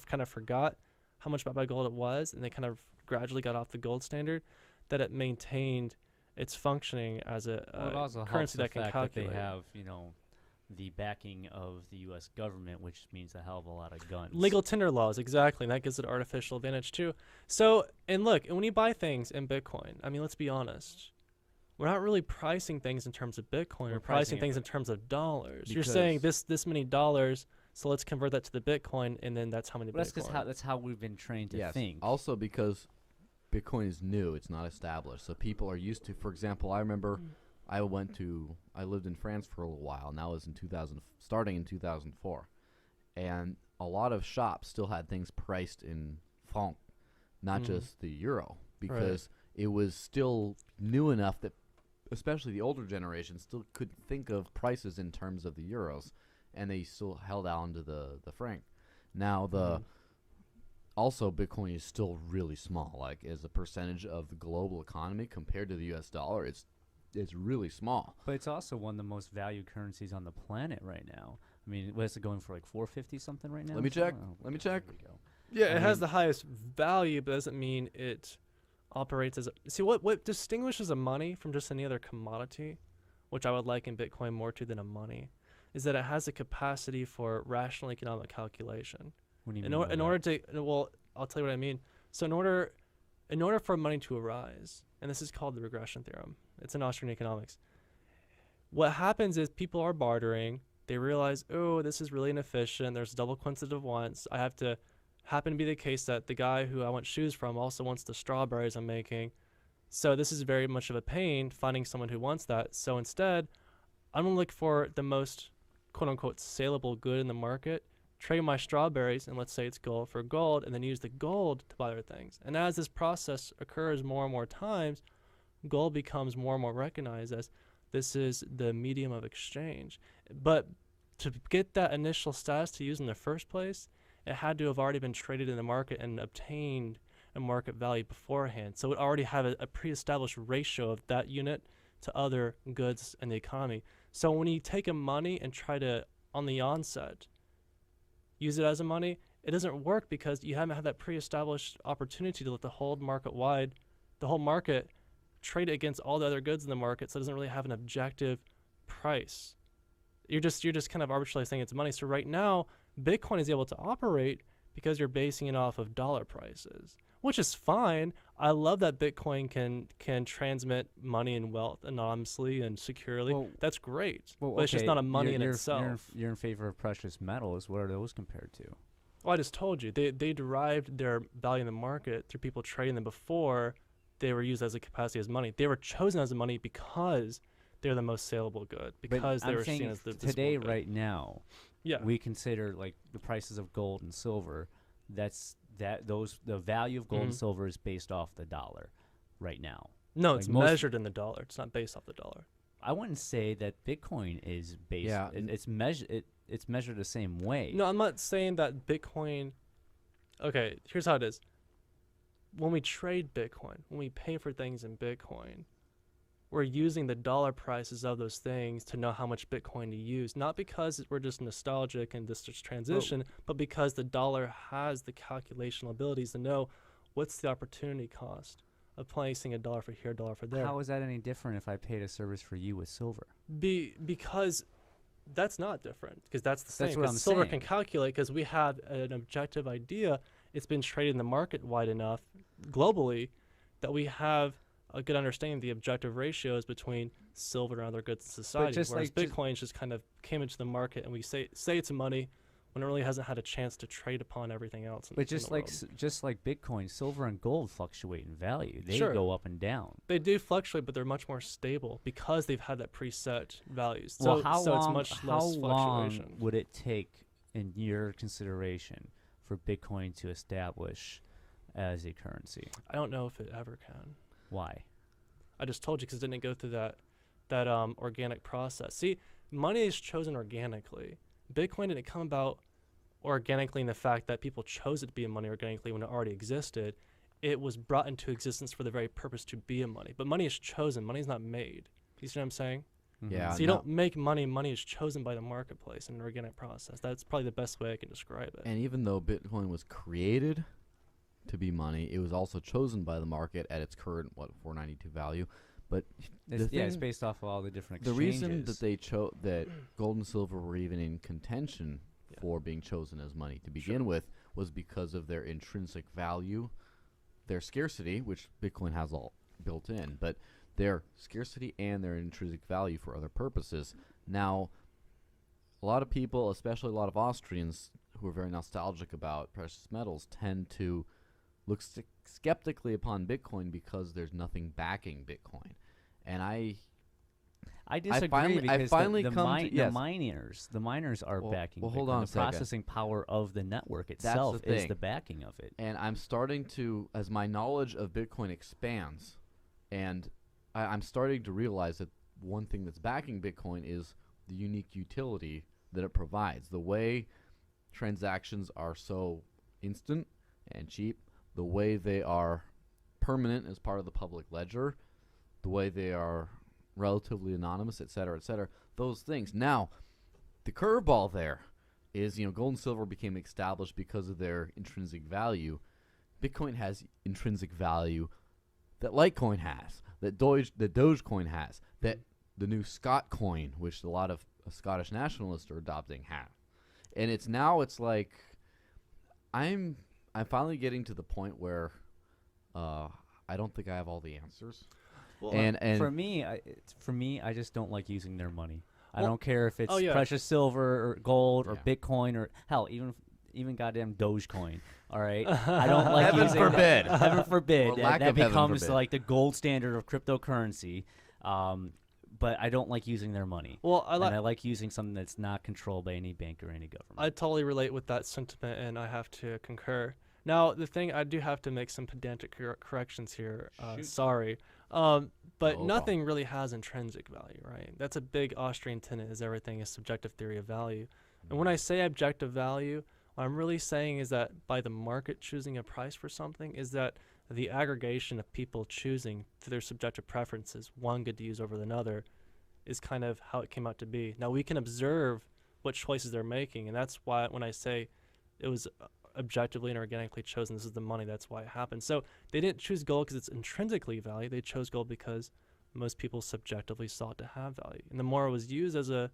kind of forgot how much backed by gold it was, and they kind of gradually got off the gold standard, that it maintained its functioning as Well, it also helps currency the that can fact calculate. that they have, the backing of the U.S. government, which means a hell of a lot of guns. Legal tender laws, exactly, and that gives it artificial advantage too. So, and look, when you buy things in Bitcoin, let's be honest, we're not really pricing things in terms of Bitcoin. We're pricing pricing it things in terms of dollars. You're Because- saying this many dollars, so let's convert that to the Bitcoin, and then that's how many Well, Bitcoin. that's how we've been trained to Yes. think. Also because Bitcoin is new, it's not established. So people are used to, for example, I remember I lived in France for a little while, and that was starting in 2004. and a lot of shops still had things priced in franc, not just the euro, because it was still new enough that especially the older generation still could think of prices in terms of the euros, and they still held on to the franc. Now also Bitcoin is still really small, like as a percentage of the global economy compared to the US dollar, it's really small. But it's also one of the most valued currencies on the planet right now. I mean, what is it going for, like 450 something right now? Let me check. Let me check. There we go. Yeah, it has mean- the highest value, but doesn't mean it operates as a. See, what distinguishes a money from just any other commodity, which I would liken Bitcoin more to than a money, is that it has a capacity for rational economic calculation. What do you In, mean or, by in that? order to, well, I'll tell you what I mean. So in order for money to arise, and this is called the regression theorem. It's in Austrian economics. What happens is people are bartering. They realize, oh, this is really inefficient. There's double quantitative wants. I have to happen to be the case that the guy who I want shoes from also wants the strawberries I'm making. So this is very much of a pain finding someone who wants that. So instead, I'm going to look for the most quote unquote saleable good in the market, trade my strawberries, and let's say it's gold for gold, and then use the gold to buy other things. And as this process occurs more and more times, gold becomes more and more recognized as this is the medium of exchange. But to get that initial status to use in the first place, it had to have already been traded in the market and obtained a market value beforehand. So it already had a pre-established ratio of that unit to other goods in the economy. So when you take a money and try to, on the onset, use it as a money, it doesn't work because you haven't had that pre-established opportunity to let the whole market trade it against all the other goods in the market, so it doesn't really have an objective price. You're just kind of arbitrarily saying it's money. So right now, Bitcoin is able to operate because you're basing it off of dollar prices, which is fine. I love that Bitcoin can transmit money and wealth anonymously and securely. Well- That's great. Well, but it's just not a money in you're, itself. You're in favor of precious metals. What are those compared to? Well, I just told you they derived their value in the market through people trading them before they were used as a capacity as money. They were chosen as a money because they're the most saleable good, because they I'm were saying seen as the today, visible good. right now, Yeah. we consider like the prices of gold and silver. The value of gold and Mhm. silver is based off the dollar, right now. No, like it's most- measured in the dollar. It's not based off the dollar. I wouldn't say that Bitcoin is based. Yeah, It's measured the same way. No, I'm not saying that Bitcoin. Okay, here's how it is. When we trade Bitcoin, when we pay for things in Bitcoin, we're using the dollar prices of those things to know how much Bitcoin to use. Not because we're just nostalgic and this just transition, but because the dollar has the calculational abilities to know what's the opportunity cost of placing a dollar for here, a dollar for there. How is that any different if I paid a service for you with silver? Because that's not different, because that's the same. That's what 'Cause I'm silver saying. can calculate because we have an objective idea. It's been traded in the market wide enough globally that we have a good understanding of the objective ratios between silver and other goods in society. just Whereas like- just- Bitcoin just kind of came into the market and we say it's money when it really hasn't had a chance to trade upon everything else. But just like Bitcoin, silver and gold fluctuate in value. They Sure. go up and down. they do fluctuate, but they're much more stable because they've had that preset values. So, Well, how so long? it's much how less long fluctuation. would it take, in your consideration, for Bitcoin to establish as a currency? I don't know if it ever can. Why? I just told you because it didn't go through that organic process. See, money is chosen organically. Bitcoin didn't come about organically in the fact that people chose it to be a money organically when it already existed. It was brought into existence for the very purpose to be a money. But money is chosen. Money is not made. You see what I'm saying? Yeah. So you no- don't make money. Money is chosen by the marketplace in an organic process. That's probably the best way I can describe it. And even though Bitcoin was created to be money, it was also chosen by the market at its current 492 value. But It's, the it's thing- based off of all the different the exchanges. reason that they chose that gold and silver were even in contention Yeah. for being chosen as money to begin with was because of their intrinsic value, their scarcity, which Bitcoin has all built in, but their scarcity and their intrinsic value for other purposes. Now, a lot of people, especially a lot of Austrians who are very nostalgic about precious metals, tend to look skeptically upon Bitcoin because there's nothing backing Bitcoin. And I disagree I because finally the come to yes. the miners are Well- backing well, Bitcoin. hold on a The second. processing power of the network the itself is thing. the backing of it. And I'm starting to, as my knowledge of Bitcoin expands, and I'm starting to realize that one thing that's backing Bitcoin is the unique utility that it provides. The way transactions are so instant and cheap, the way they are permanent as part of the public ledger, the way they are relatively anonymous, et cetera, those things. Now, the curveball there is, gold and silver became established because of their intrinsic value. Bitcoin has intrinsic value that Litecoin has, that Dogecoin has, that the new Scot coin, which a lot of Scottish nationalists are adopting, have. And it's like I'm finally getting to the point where I don't think I have all the answers. Well, and for me, I just don't like using their money. I Well, don't care if it's yeah. precious silver or gold or Yeah. Bitcoin or hell, even goddamn Dogecoin. All right, I don't like Heaven using forbid. Heaven forbid. Or lack that of heaven becomes forbid. like the gold standard of cryptocurrency. But I don't like using their money. Well, And I like using something that's not controlled by any bank or any government. I totally relate with that sentiment, and I have to concur. Now, the thing, I do have to make some pedantic corrections here. Shoot. Sorry. But No nothing really has intrinsic value, right? That's a big Austrian tenet, is everything is subjective theory of value. And when I say objective value, what I'm really saying is that by the market choosing a price for something, is that the aggregation of people choosing through their subjective preferences, one good to use over another, is kind of how it came out to be. Now, we can observe what choices they're making, and that's why when I say it was objectively and organically chosen, this is the money, that's why it happened. So they didn't choose gold because it's intrinsically valued. They chose gold because most people subjectively sought to have value. And the more it was used as a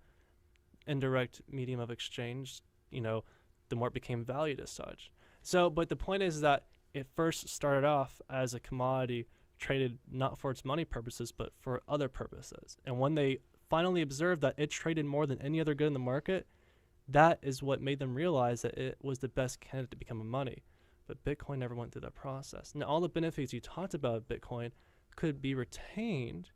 indirect medium of exchange, the more it became valued as such. So, but the point is that it first started off as a commodity traded not for its money purposes, but for other purposes. And when they finally observed that it traded more than any other good in the market, that is what made them realize that it was the best candidate to become a money. But Bitcoin never went through that process. Now, all the benefits you talked about Bitcoin could be retained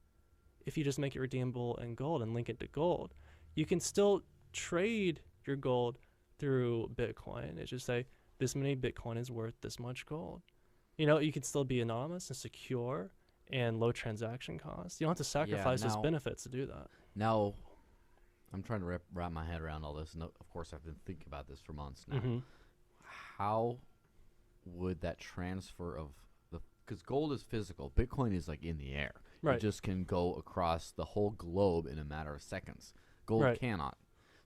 if you just make it redeemable in gold and link it to gold. You can still trade your gold through Bitcoin. It's just say, this many Bitcoin is worth this much gold. You can still be anonymous and secure and low transaction costs. You don't have to sacrifice those now- benefits to do that. Now, I'm trying to wrap my head around all this. And of course, I've been thinking about this for months now. Mm-hmm. How would that transfer of because gold is physical, Bitcoin is like in the air. Right. It just can go across the whole globe in a matter of seconds. Gold Right. cannot.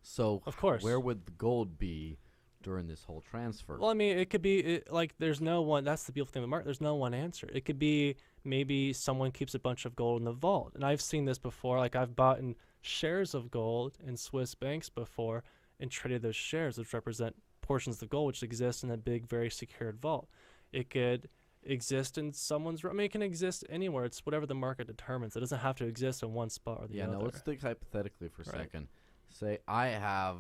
So Of course. where would the gold be during this whole transfer? Well, I mean, it could be there's no one. That's the beautiful thing with the market. There's no one answer. It could be maybe someone keeps a bunch of gold in the vault, and I've seen this before. Like I've bought in shares of gold in Swiss banks before and traded those shares, which represent portions of the gold which exist in a big, very secured vault. It could exist in someone's. I mean, it can exist anywhere. It's whatever the market determines. It doesn't have to exist in one spot or the other. Yeah, no, let's think hypothetically for a Right. second. Say I have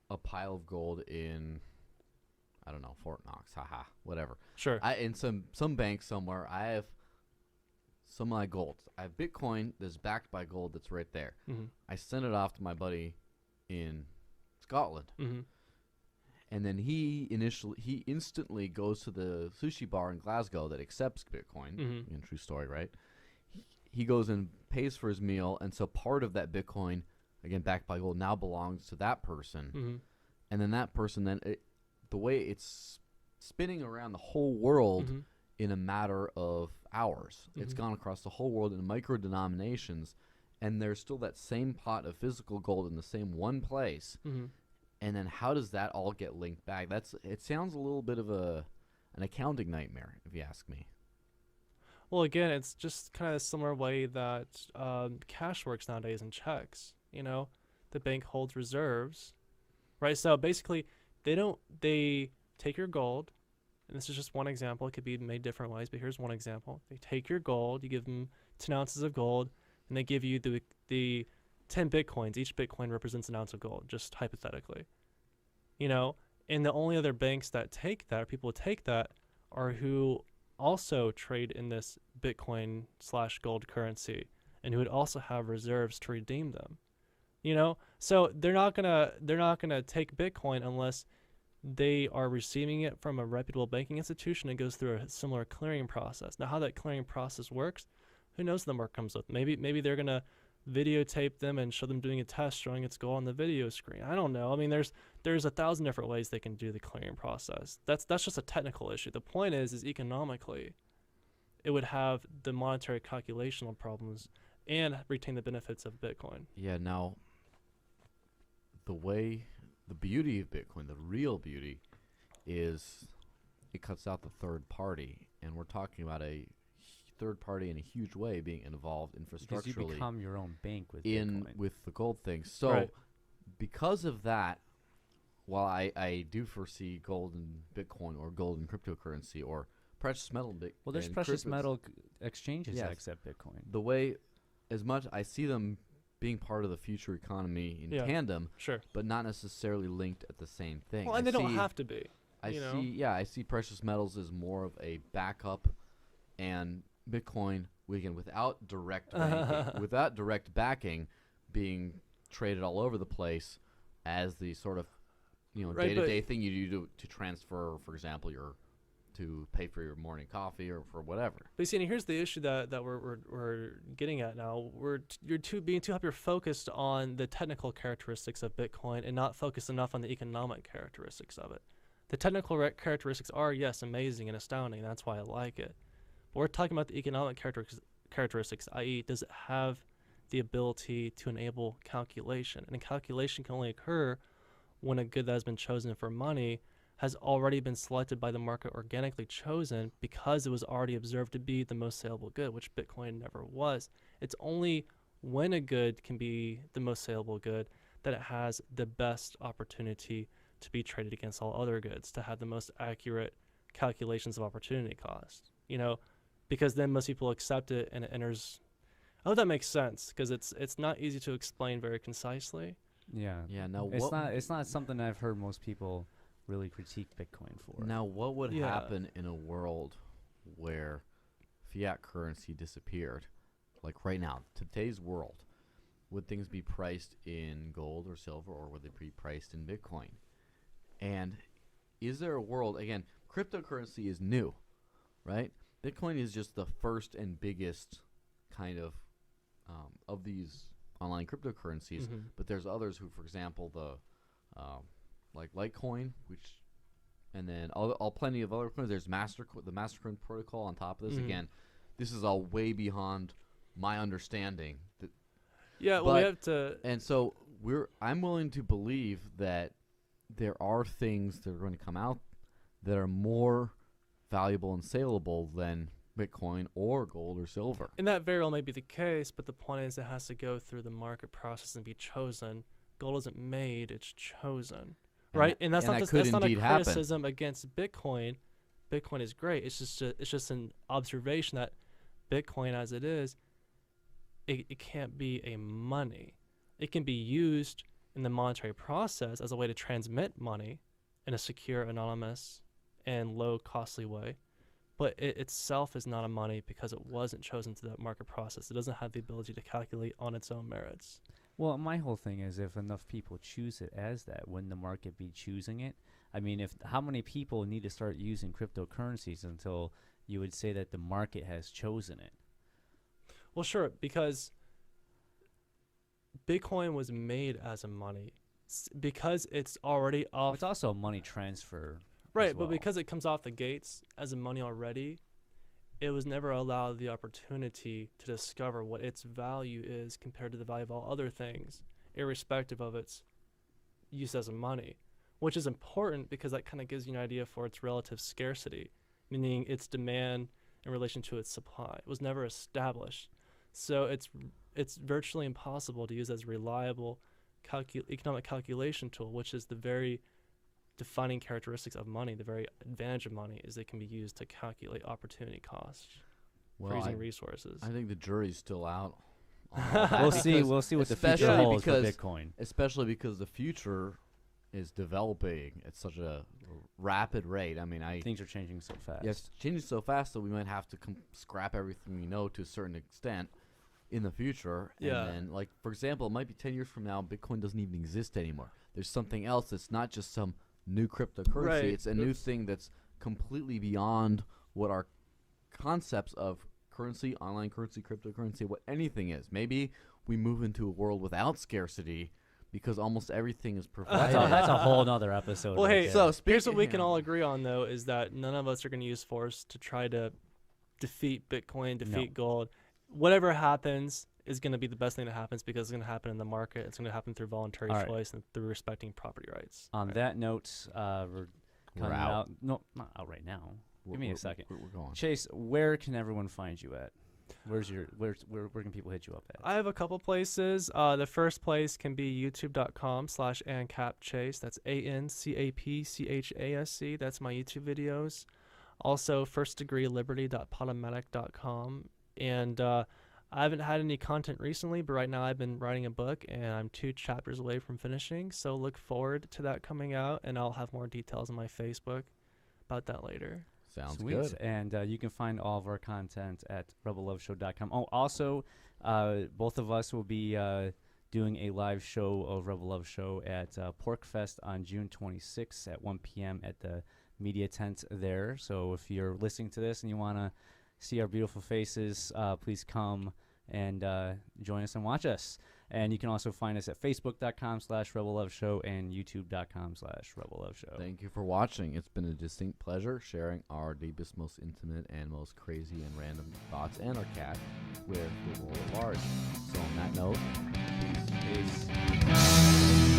a pile of gold in, I don't know, Fort Knox, haha, whatever. Sure. In some bank somewhere, I have some of my gold. I have Bitcoin that's backed by gold that's right there. Mm-hmm. I send it off to my buddy in Scotland, Mm-hmm. and then he instantly goes to the sushi bar in Glasgow that accepts Bitcoin. Mm-hmm. Again, true story, right? He goes and pays for his meal, and so part of that Bitcoin, again backed by gold, now belongs to that person. Mm-hmm. And then that person, the way it's spinning around the whole world Mm-hmm. in a matter of hours. It's Mhm. gone across the whole world in micro denominations, and there's still that same pot of physical gold in the same one place. Mm-hmm. And then how does that all get linked back? It sounds a little bit of an accounting nightmare, if you ask me. Well, again, it's just kind of a similar way that cash works nowadays in checks. The bank holds reserves, right? So basically, they take your gold, and this is just one example. It could be made different ways, but here's one example. They take your gold, you give them 10 ounces of gold, and they give you the 10 Bitcoins. Each Bitcoin represents an ounce of gold, just hypothetically. And the only other banks that take that, or people who take that, are who also trade in this Bitcoin/gold currency. and who would also have reserves to redeem them. So they're not gonna take Bitcoin unless they are receiving it from a reputable banking institution and goes through a similar clearing process. Now, how that clearing process works, who knows what the market comes with? Maybe they're gonna videotape them and show them doing a test showing its goal on the video screen. I don't know. I mean, there's 1,000 different ways they can do the clearing process. That's just a technical issue. The point is economically, it would have the monetary calculational problems and retain the benefits of Bitcoin. Yeah. Now, the beauty of Bitcoin, the real beauty, is it cuts out the third party, and we're talking about a third party in a huge way being involved Because infrastructurally you become your own bank with in Bitcoin. with the gold thing. So, Right. because of that, while I do foresee gold and Bitcoin or gold and cryptocurrency or precious metal, Well, there's and precious cryptos, metal exchanges that Yes. accept Bitcoin. the way, as much I see them being part of the future economy in Yeah. tandem, Sure. but not necessarily linked at the same thing. Well, and they don't have to be. you know? I see precious metals as more of a backup, and Bitcoin, again, without direct banking, without direct backing, being traded all over the place as the sort of Right, day-to-day thing you do to transfer, for example, to pay for your morning coffee or for whatever. But you see, and here's the issue that we're getting at now. You're being too hyper focused on the technical characteristics of Bitcoin and not focused enough on the economic characteristics of it. The technical characteristics are, yes, amazing and astounding. That's why I like it. But we're talking about the economic characteristics, i.e., does it have the ability to enable calculation? And calculation can only occur when a good that has been chosen for money has already been selected by the market, organically chosen, because it was already observed to be the most saleable good, which Bitcoin never was. It's only when a good can be the most saleable good that it has the best opportunity to be traded against all other goods, to have the most accurate calculations of opportunity cost. Because then most people accept it and it enters. I hope that makes sense, because it's not easy to explain very concisely. Yeah. Yeah. Now, It's not something I've heard most people really critique Bitcoin for. Now, what would Yeah. happen in a world where fiat currency disappeared? Like right now, today's world, would things be priced in gold or silver, or would they be priced in Bitcoin? And is there a world, again, cryptocurrency is new, right? Bitcoin is just the first and biggest kind of these online cryptocurrencies, Mhm. but there's others who, for example, like Litecoin, which, and then all plenty of other coins. There's the Mastercoin protocol on top of this. Mhm. Again, this is all way beyond my understanding. Yeah, well, we But- have to. And so I'm willing to believe that there are things that are going to come out that are more valuable and saleable than Bitcoin or gold or silver. And that very well may be the case, but the point is it has to go through the market process and be chosen. Gold isn't made, it's chosen. Right? And that's and not that just, could that's not a indeed happen. criticism against Bitcoin. Bitcoin is great. It's just an observation that Bitcoin as it is, it can't be a money. It can be used in the monetary process as a way to transmit money in a secure, anonymous, and low costly way. But it itself is not a money because it wasn't chosen to that market process. It doesn't have the ability to calculate on its own merits. Well, my whole thing is, if enough people choose it as that, wouldn't the market be choosing it? I mean, how many people need to start using cryptocurrencies until you would say that the market has chosen it? Well, sure, because Bitcoin was made as a money because it's already off. It's also a money transfer. Right, as but well. because it comes off the gates as a money already, it was never allowed the opportunity to discover what its value is compared to the value of all other things, irrespective of its use as a money, which is important because that kind of gives you an idea for its relative scarcity, meaning its demand in relation to its supply. It was never established. So it's virtually impossible to use as a reliable economic calculation tool, which is the very defining characteristics of money. The very advantage of money is it can be used to calculate opportunity cost for using resources. I think the jury's still out. on all that We'll see. because- We'll see what the especially future holds for because- Bitcoin. especially because the future is developing at such a rapid rate. I mean, Things are changing so fast. yes, changing so fast that we might have to scrap everything we know to a certain extent. in the future. Yeah. And then, like, for example, it might be 10 years from now, Bitcoin doesn't even exist anymore. There's something else that's not just some new cryptocurrency. Right. It's a new thing that's completely beyond what our concepts of currency, online currency, cryptocurrency, what anything is. Maybe we move into a world without scarcity because almost everything is provided. That's a whole nother episode. Well, right hey, there. So here's what we speaking- can all agree on, though, is that none of us are going to use force to try to defeat Bitcoin, defeat gold. Whatever happens is going to be the best thing that happens because it's going to happen in the market. It's going to happen through voluntary All right. choice and through respecting property rights. On that note, we're coming out. out. No, not out right now. Give me a second. We're going. Chase, where can everyone find you at? Where can people hit you up at? I have a couple places. The first place can be youtube.com/ANCAPChase. That's ANCAPCHASC. That's my YouTube videos. Also, firstdegreeliberty.podomatic.com. And I haven't had any content recently, but right now I've been writing a book, and I'm 2 chapters away from finishing. So look forward to that coming out, and I'll have more details on my Facebook about that later. Sounds Sweet. good. And you can find all of our content at rebelloveshow.com. Oh, also, both of us will be doing a live show of Rebel Love Show at PorkFest on June 26th at 1 p.m. at the media tent there. So if you're listening to this and you want to see our beautiful faces, please come and join us and watch us. And you can also find us at facebook.com/rebelloveshow and youtube.com/rebelloveshow. Thank you for watching. It's been a distinct pleasure sharing our deepest, most intimate, and most crazy and random thoughts and our cat with the world at large. So on that note, peace. Peace.